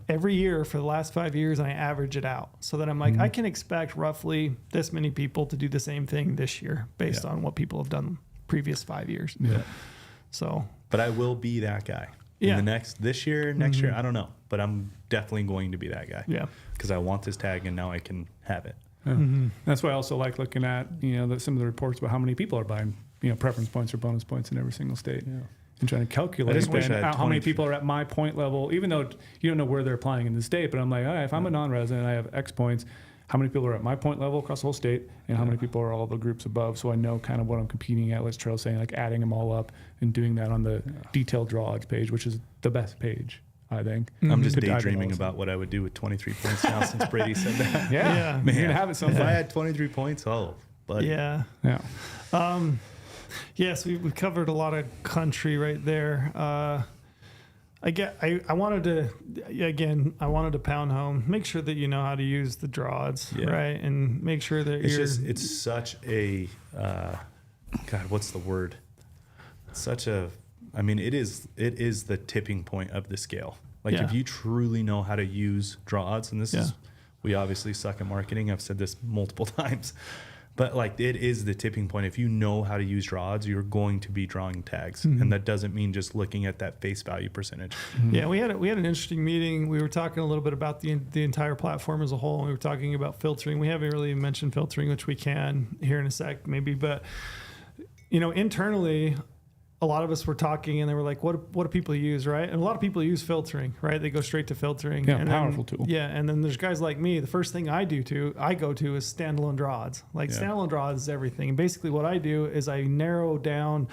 every year for the last 5 years, and I average it out so that I'm like, I can expect roughly this many people to do the same thing this year based on what people have done previous 5 years. Yeah. So, but I will be that guy. In the next year, I don't know, but I'm definitely going to be that guy. Yeah. Because I want this tag, and now I can have it. Yeah. That's why I also like looking at some of the reports about how many people are buying preference points or bonus points in every single state. Yeah. and trying to calculate I just wish I then had how many 20 people are at my point level, even though you don't know where they're applying in the state. But I'm like, all right, if I'm a non-resident, I have X points. How many people are at my point level across the whole state, and how many people are all the groups above? So I know kind of what I'm competing at. Like Trail's saying, like adding them all up and doing that on the detailed draw odds page, which is the best page, I think. I'm just Could dive in daydreaming also. about what I would do with 23 points now since Brady said that. Yeah, Man, you're gonna have it if someday. I had 23 points, oh, buddy. Yeah. Yeah. Yes, we've covered a lot of country right there. I wanted to pound home, make sure that you know how to use the draw odds, Yeah. right? And make sure that It's such a, God, what's the word? It is the tipping point of the scale. Like Yeah. if you truly know how to use draw odds, and Yeah. we obviously suck at marketing. I've said this multiple times, but like it is the tipping point. If you know how to use draw odds, you're going to be drawing tags. And that doesn't mean just looking at that face value percentage. Yeah, we had an interesting meeting. We were talking a little bit about the entire platform as a whole. And we were talking about filtering. We haven't really mentioned filtering, which we can here in a sec, maybe. But internally, a lot of us were talking, and they were like, "What do people use?" Right? And a lot of people use filtering, right? They go straight to filtering. Yeah, and powerful tool. Yeah, and then there's guys like me. The first thing I go to is standalone draw odds. Like standalone draw odds is everything. And basically, what I do is I narrow down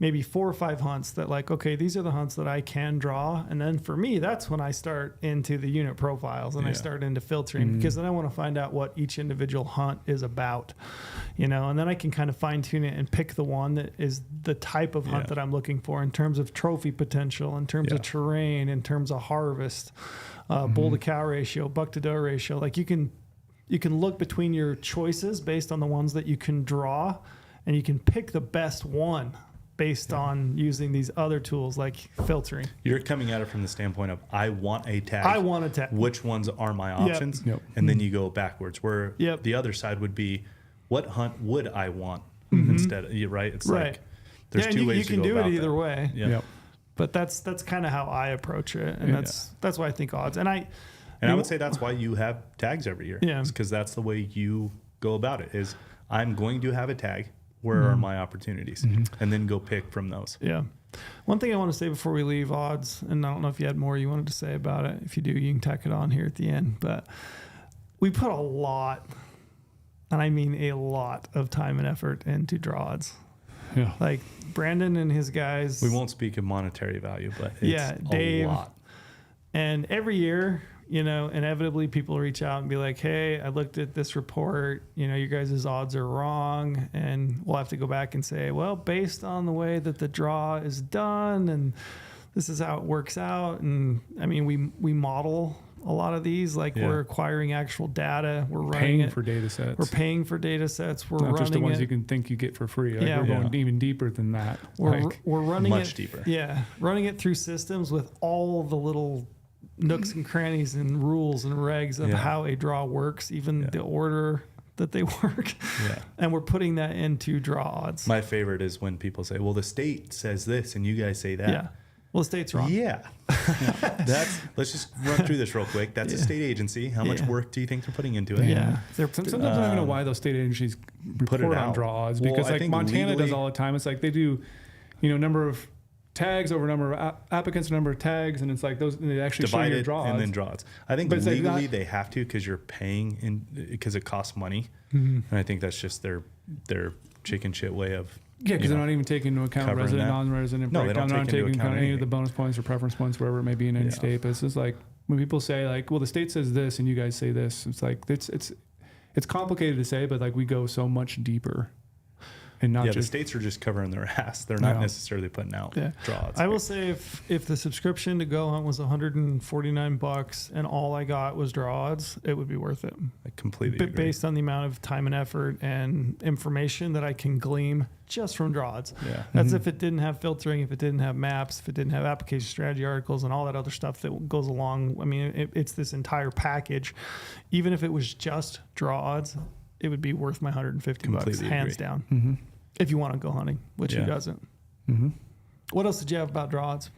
maybe 4 or 5 hunts that like, okay, these are the hunts that I can draw. And then for me, that's when I start into the unit profiles and I start into filtering because then I want to find out what each individual hunt is about, and then I can kind of fine tune it and pick the one that is the type of hunt that I'm looking for in terms of trophy potential, in terms of terrain, in terms of harvest, bull to cow ratio, buck to doe ratio. Like you can look between your choices based on the ones that you can draw, and you can pick the best one based on using these other tools like filtering. You're coming at it from the standpoint of, I want a tag. I want a tag. Which ones are my options? Yep. And then you go backwards, where Yep. the other side would be, what hunt would I want instead of, right? It's Right. like, there's and two you ways can to go do it about either that. way. Yeah. Yep. But that's kind of how I approach it, and that's why I think odds. And I would say that's why you have tags every year. Yeah. Because that's the way you go about it, is I'm going to have a tag. Where are my opportunities? And then go pick from those. Yeah. One thing I want to say before we leave odds, and I don't know if you had more you wanted to say about it. If you do, you can tack it on here at the end. But we put a lot, and I mean a lot, of time and effort into draw odds. Yeah. Like Brandon and his guys. We won't speak of monetary value, but it's Dave. a lot. And every year, inevitably people reach out and be like, hey, I looked at this report, you guys' odds are wrong. And we'll have to go back and say, well, based on the way that the draw is done, and this is how it works out. And I mean, we model a lot of these, like we're acquiring actual data. We're running Paying it. for data sets. We're paying for data sets. We're Not running just the ones it. you can think you get for free. Like Yeah. we're going even deeper than that. We're running much it deeper. Yeah, running it through systems with all the little nooks and crannies and rules and regs of how a draw works, even the order that they work. Yeah. And we're putting that into draw odds. My favorite is when people say, well, the state says this and you guys say that. Yeah. Well, the state's wrong. Yeah. Let's just run through this real quick. That's a state agency. How much work do you think they're putting into it? Yeah. Sometimes I don't even know why those state agencies Put it report on out. draw odds, Well, because I like think Montana does legally- all the time. It's like they do, number of tags over number of applicants, number of tags, and it's like those they actually show your Divided draw and odds. then draw odds. I think But it's like legally not- they have to, because you're paying because it costs money. Mm-hmm. And I think that's just their chicken shit way of Yeah, because they're not even taking into account covering resident, that. non-resident No, they breakdown. don't They're not take into taking account any of the anything. bonus points or preference points, wherever it may be in any Yeah. state. But it's just like when people say like, well, the state says this and you guys say this. It's like it's complicated to say, but like we go so much deeper, and not the just states are just covering their ass. They're not Yeah. necessarily putting out Yeah. draw odds. I will say if the subscription to GoHunt was $149 and all I got was draw odds, it would be worth it. I completely But agree. based on the amount of time and effort and information that I can glean just from draw odds. Yeah. That's if it didn't have filtering, if it didn't have maps, if it didn't have application strategy articles and all that other stuff that goes along. I mean, it's this entire package. Even if it was just draw odds, it would be worth my $150, Completely hands agree. down. If you want to go hunting, which Yeah. who doesn't? What else did you have about draw odds?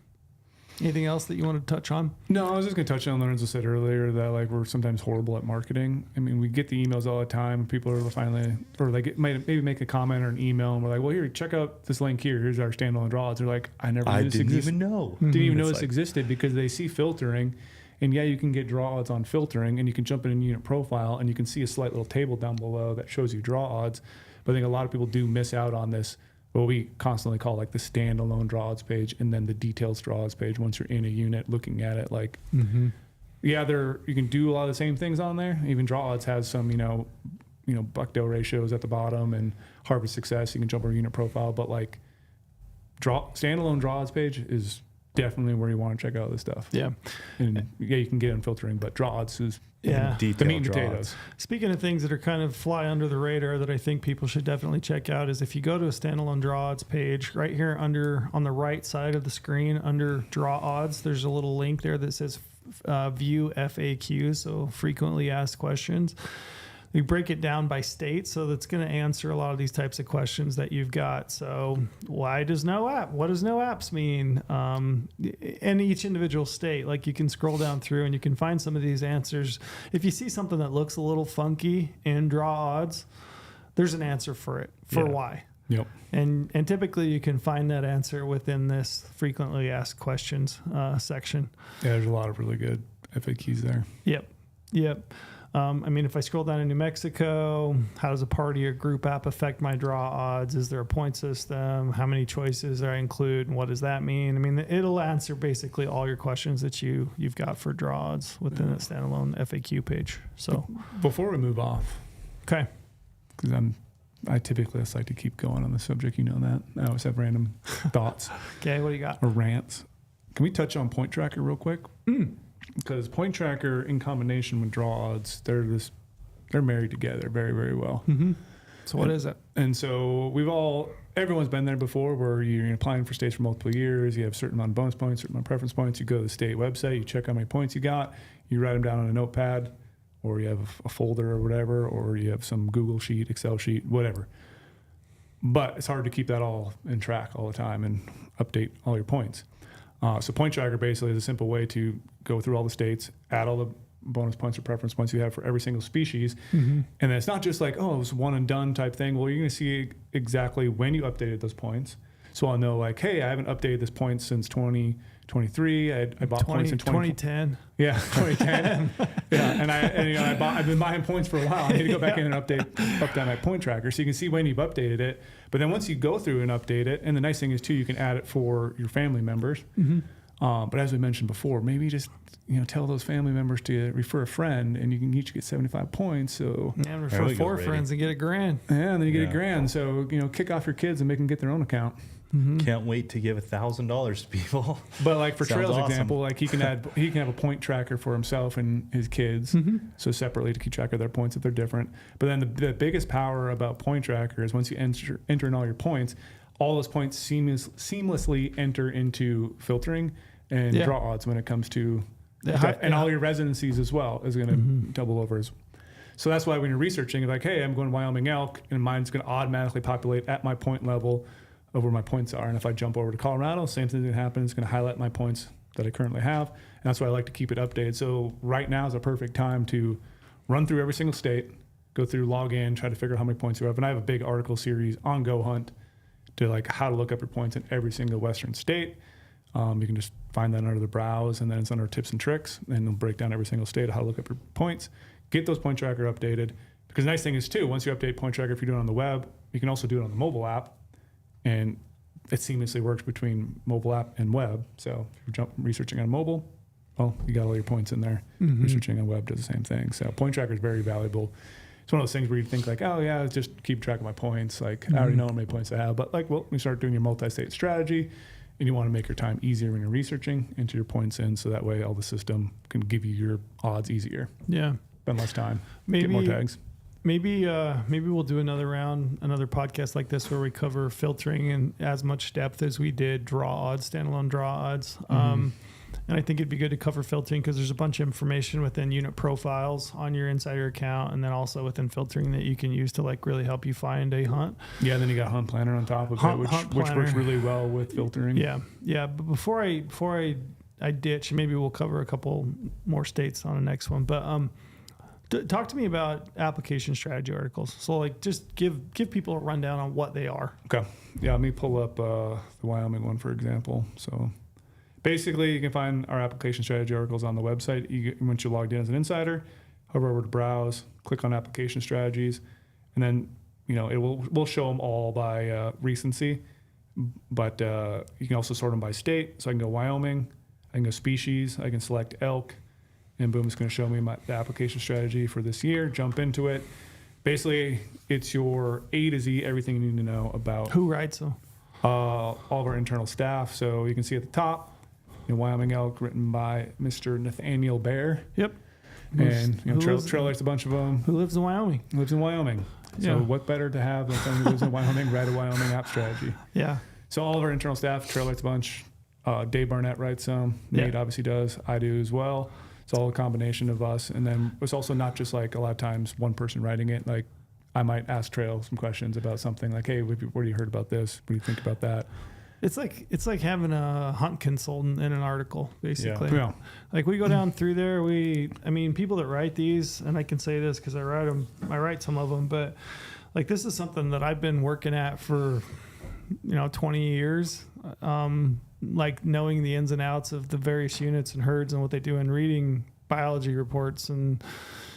Anything else that you want to touch on? No, I was just going to touch on Lorenzo said earlier that like we're sometimes horrible at marketing. I mean, we get the emails all the time. People are finally, or like maybe make a comment or an email, and we're like, well, here, check out this link here. Here's our standalone draw odds. They're like, I didn't even know this existed, because they see filtering. And yeah, you can get draw odds on filtering, and you can jump in a unit profile, and you can see a slight little table down below that shows you draw odds. But I think a lot of people do miss out on this, what we constantly call like the standalone draw odds page, and then the details draw odds page once you're in a unit looking at it. Like, yeah, you can do a lot of the same things on there. Even draw odds has some, Buckdale ratios at the bottom and harvest success. You can jump over unit profile, but like standalone draw odds page is definitely where you want to check out this stuff. Yeah. And yeah, you can get in filtering, but draw odds is the meat and potatoes. Speaking of things that are kind of fly under the radar that I think people should definitely check out is if you go to a standalone draw odds page, right here on the right side of the screen under draw odds, there's a little link there that says view FAQs, so frequently asked questions. We break it down by state, so that's going to answer a lot of these types of questions that you've got. So why does no app? What does no apps mean? In each individual state, like you can scroll down through and you can find some of these answers. If you see something that looks a little funky in draw odds, there's an answer for it, why. Yep. And typically you can find that answer within this frequently asked questions section. Yeah, there's a lot of really good FAQs there. Yep. If I scroll down to New Mexico, how does a party or group app affect my draw odds? Is there a point system? How many choices do I include? And what does that mean? I mean, it'll answer basically all your questions that you've got for draw odds within a standalone FAQ page. So before we move off, okay, because I typically just like to keep going on the subject. You know that I always have random thoughts. Okay, what do you got? Or rants. Can we touch on Point Tracker real quick? Because Point Tracker in combination with draw odds, they're married together very, very well. So what is it? And so everyone's been there before, where you're applying for states for multiple years. You have a certain amount of bonus points, certain amount of preference points. You go to the state website, you check how many points you got, you write them down on a notepad, or you have a folder or whatever, or you have some Google sheet, Excel sheet, whatever. But it's hard to keep that all in track all the time and update all your points. So Point Tracker basically is a simple way to go through all the states, add all the bonus points or preference points you have for every single species. And then it's not just like, it was one and done type thing. Well, you're going to see exactly when you updated those points. So I'll know like, hey, I haven't updated this point since 2023. I bought points in 2010. Yeah, 2010. And I've been buying points for a while. I need to go back in and update my Point Tracker so you can see when you've updated it. But then once you go through and update it, and the nice thing is too, you can add it for your family members. But as we mentioned before, maybe just tell those family members to refer a friend, and you can each get 75 points. So refer 4 friends and get $1,000. Yeah, and then you get $1,000. So kick off your kids and make them get their own account. Can't wait to give $1,000 to people. But like for Trail's awesome. example, like he can have a point tracker for himself and his kids, so separately to keep track of their points if they're different. But then the biggest power about Point Tracker is once you enter in all your points, all those points seamlessly enter into filtering and draw odds when it comes to all your residencies as well is going to double over So that's why when you're researching, like, hey, I'm going to Wyoming elk, and mine's going to automatically populate at my point level of where my points are. And if I jump over to Colorado, same thing's going to happen. It's going to highlight my points that I currently have. And that's why I like to keep it updated. So right now is a perfect time to run through every single state, go through, log in, try to figure out how many points you have. And I have a big article series on GOHUNT to like how to look up your points in every single Western state. You can just find that under the browse, and then it's under tips and tricks, and they'll break down every single state of how to look up your points. Get those Point Tracker updated. Because the nice thing is too, once you update Point Tracker, if you do it on the web, you can also do it on the mobile app. And it seamlessly works between mobile app and web. So if you're researching on mobile, well, you got all your points in there. Researching on web does the same thing. So Point Tracker is very valuable. It's one of those things where you think like, oh yeah, just keep track of my points. Like I already know how many points I have. But like, well, you start doing your multi-state strategy, and you want to make your time easier when you're researching, enter your points in, so that way all the system can give you your odds easier. Yeah. Spend less time. Get more tags. Maybe we'll do another podcast like this where we cover filtering in as much depth as we did draw odds, standalone draw odds. And I think it'd be good to cover filtering because there's a bunch of information within unit profiles on your insider account, and then also within filtering that you can use to like really help you find a hunt. Yeah, then you got Hunt Planner on top of it, which works really well with filtering. Yeah. But before I I ditch. Maybe we'll cover a couple more states on the next one. But talk to me about application strategy articles. So like just give people a rundown on what they are. Okay. Yeah, let me pull up the Wyoming one, for example. So basically, you can find our application strategy articles on the website. Once you're logged in as an insider, hover over to browse, click on application strategies, and then we'll show them all by recency. But you can also sort them by state. So I can go Wyoming, I can go species, I can select elk, and boom, it's going to show me the application strategy for this year. Jump into it. Basically, it's your A to Z, everything you need to know about. Who writes them? All of our internal staff. So you can see at the top, Wyoming elk, written by Mr. Nathaniel Bear. Yep. And Trail writes a bunch of them. Who lives in Wyoming? Lives in Wyoming. Yeah. So what better to have than someone who lives in Wyoming, write a Wyoming app strategy. Yeah. So all of our internal staff, Trail writes a bunch. Dave Barnett writes some. Nate obviously does. I do as well. It's all a combination of us. And then it's also not just like a lot of times one person writing it. Like I might ask Trail some questions about something like, hey, what have you heard about this? What do you think about that? It's like having a hunt consultant in an article, basically. Yeah. Like we go down through there. People that write these, and I can say this because I write some of them, but like this is something that I've been working at for 20 years. Like knowing the ins and outs of the various units and herds and what they do, and reading biology reports and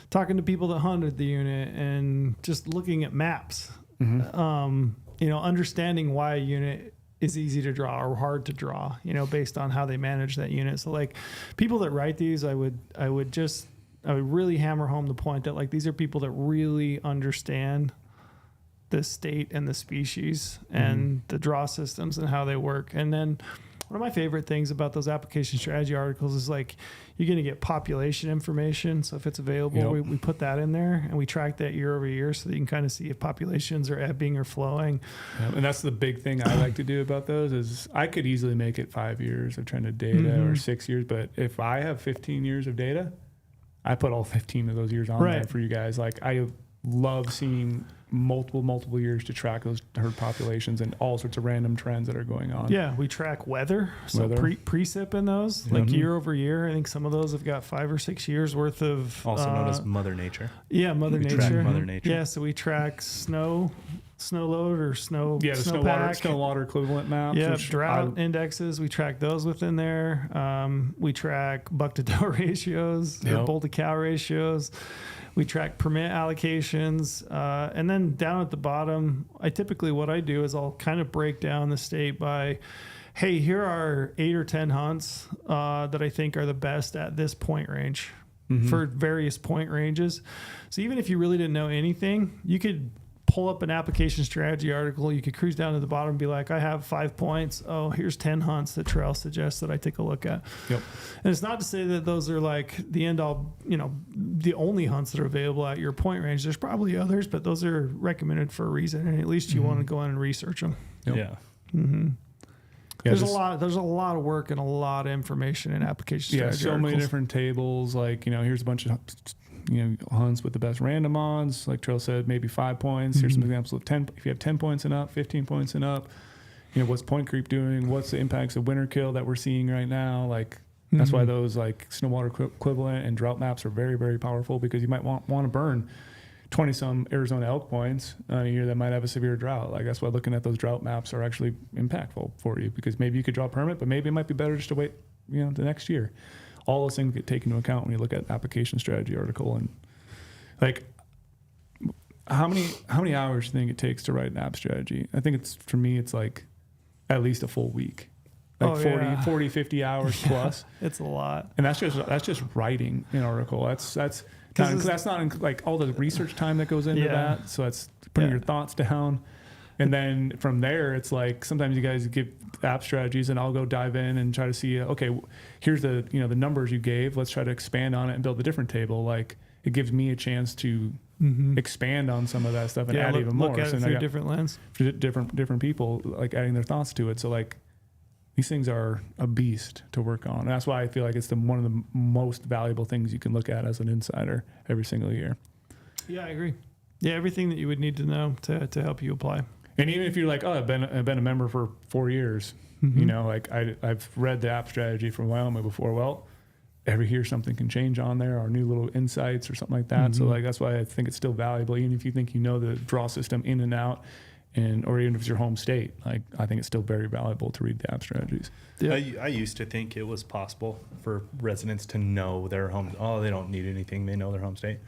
talking to people that hunted the unit and just looking at maps. Mm-hmm. Understanding why a unit is easy to draw or hard to draw, based on how they manage that unit. So like people that write these, I would really hammer home the point that like these are people that really understand the state and the species and the draw systems and how they work. And then one of my favorite things about those application strategy articles is like you're going to get population information. So if it's available, we put that in there and we track that year over year so that you can kind of see if populations are ebbing or flowing. And that's the big thing I like to do about those is I could easily make it 5 years of trended data or 6 years. But if I have 15 years of data, I put all 15 of those years on there for you guys. Like I love seeing multiple years to track those herd populations and all sorts of random trends that are going on. Yeah, we track weather. So precip in those, like year over year. I think some of those have got 5 or 6 years worth of also known as Mother Nature. Yeah, Mother Nature. Mother Nature. Yeah, so we track snow load or snow. Yeah, the snow water equivalent maps. Yeah, drought indexes. We track those within there. We track buck to doe ratios, or bull to cow ratios. We track permit allocations. And then down at the bottom, what I do is I'll kind of break down the state by, hey, here are 8 or 10 hunts that I think are the best at this point range for various point ranges. So even if you really didn't know anything, you could pull up an application strategy article. You could cruise down to the bottom and be like, I have 5 points. Oh, here's 10 hunts that Trail suggests that I take a look at. Yep. And it's not to say that those are like the end all, the only hunts that are available at your point range. There's probably others, but those are recommended for a reason. And at least you want to go in and research them. Yep. Yeah. Mm-hmm. There's a lot of work and a lot of information in application strategy so articles. many different tables. Like, here's a bunch of hunts with the best random odds. Like Trail said, maybe 5 points. Here's some examples of 10. If you have 10 points and up, 15 points and up, what's point creep doing? What's the impacts of winter kill that we're seeing right now? Like that's why those like snow water equivalent and drought maps are very, very powerful, because you might want to burn 20 some Arizona elk points on a year that might have a severe drought. Like that's why looking at those drought maps are actually impactful for you, because maybe you could draw a permit, but maybe it might be better just to wait, the next year. All those things get taken into account when you look at application strategy article. And like, how many hours do you think it takes to write an app strategy? I think for me, it's like at least a full week, like 40, 50 hours plus. It's a lot. And that's just writing an article. That's not like all the research time that goes into that. So that's putting your thoughts down. And then from there, it's like sometimes you guys give app strategies and I'll go dive in and try to see, okay, here's the the numbers you gave. Let's try to expand on it and build a different table. Like it gives me a chance to expand on some of that stuff and add even more. Look at it through different lens. Different people like adding their thoughts to it. So like these things are a beast to work on. And that's why I feel like it's one of the most valuable things you can look at as an insider every single year. Yeah, I agree. Yeah, everything that you would need to know to help you apply. And even if you're like, oh, I've been a member for 4 years, you know, like I've read the app strategy from Wyoming before. Well, every year something can change on there, or new little insights or something like that. So like that's why I think it's still valuable, even if you think you know the draw system in and out, or even if it's your home state. Like I think it's still very valuable to read the app strategies. Yeah. I used to think it was possible for residents to know their home. Oh, they don't need anything. They know their home state.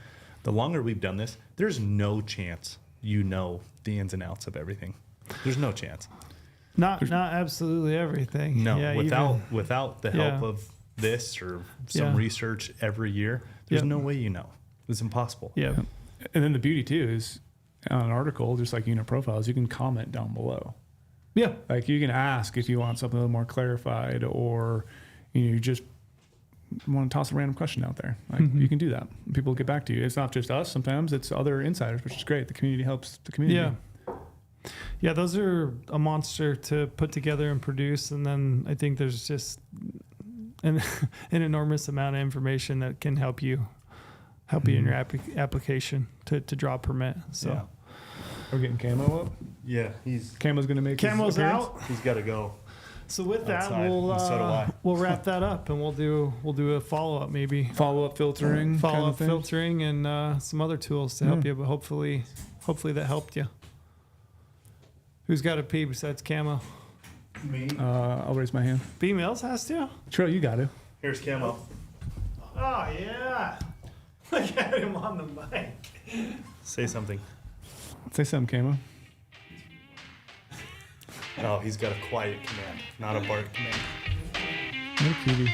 The longer we've done this, there's no chance you know the ins and outs of everything. There's no chance. Not absolutely everything. No, Yeah, without the help of this or some research every year, there's no way you know. It's impossible. Yeah. And then the beauty too is on an article, just like unit profiles, you can comment down below. Yeah. Like you can ask if you want something a little more clarified, or you just want to toss a random question out there. Like you can do that. People will get back to you. It's not just us. Sometimes it's other insiders, which is great. The community helps the community. Yeah. Yeah, those are a monster to put together and produce. And then I think there's just an enormous amount of information that can help you in your application to draw a permit. So Yeah. We're getting Camo up. Yeah, Camo's going to make Camo's his appearance. out. he's got to go. So with that, Outside, and so do I. we'll wrap that up, and we'll do a follow up, maybe Follow up filtering. follow up kind of thing. filtering and some other tools to help you. But hopefully that helped you. Who's got a pee besides Camo? Me. I'll raise my hand. Females has to. Trill, you got to. Here's Camo. Oh yeah, look at him on the mic. Say something. Say something, Camo. Oh, he's got a quiet command, not a bark command. No cutie.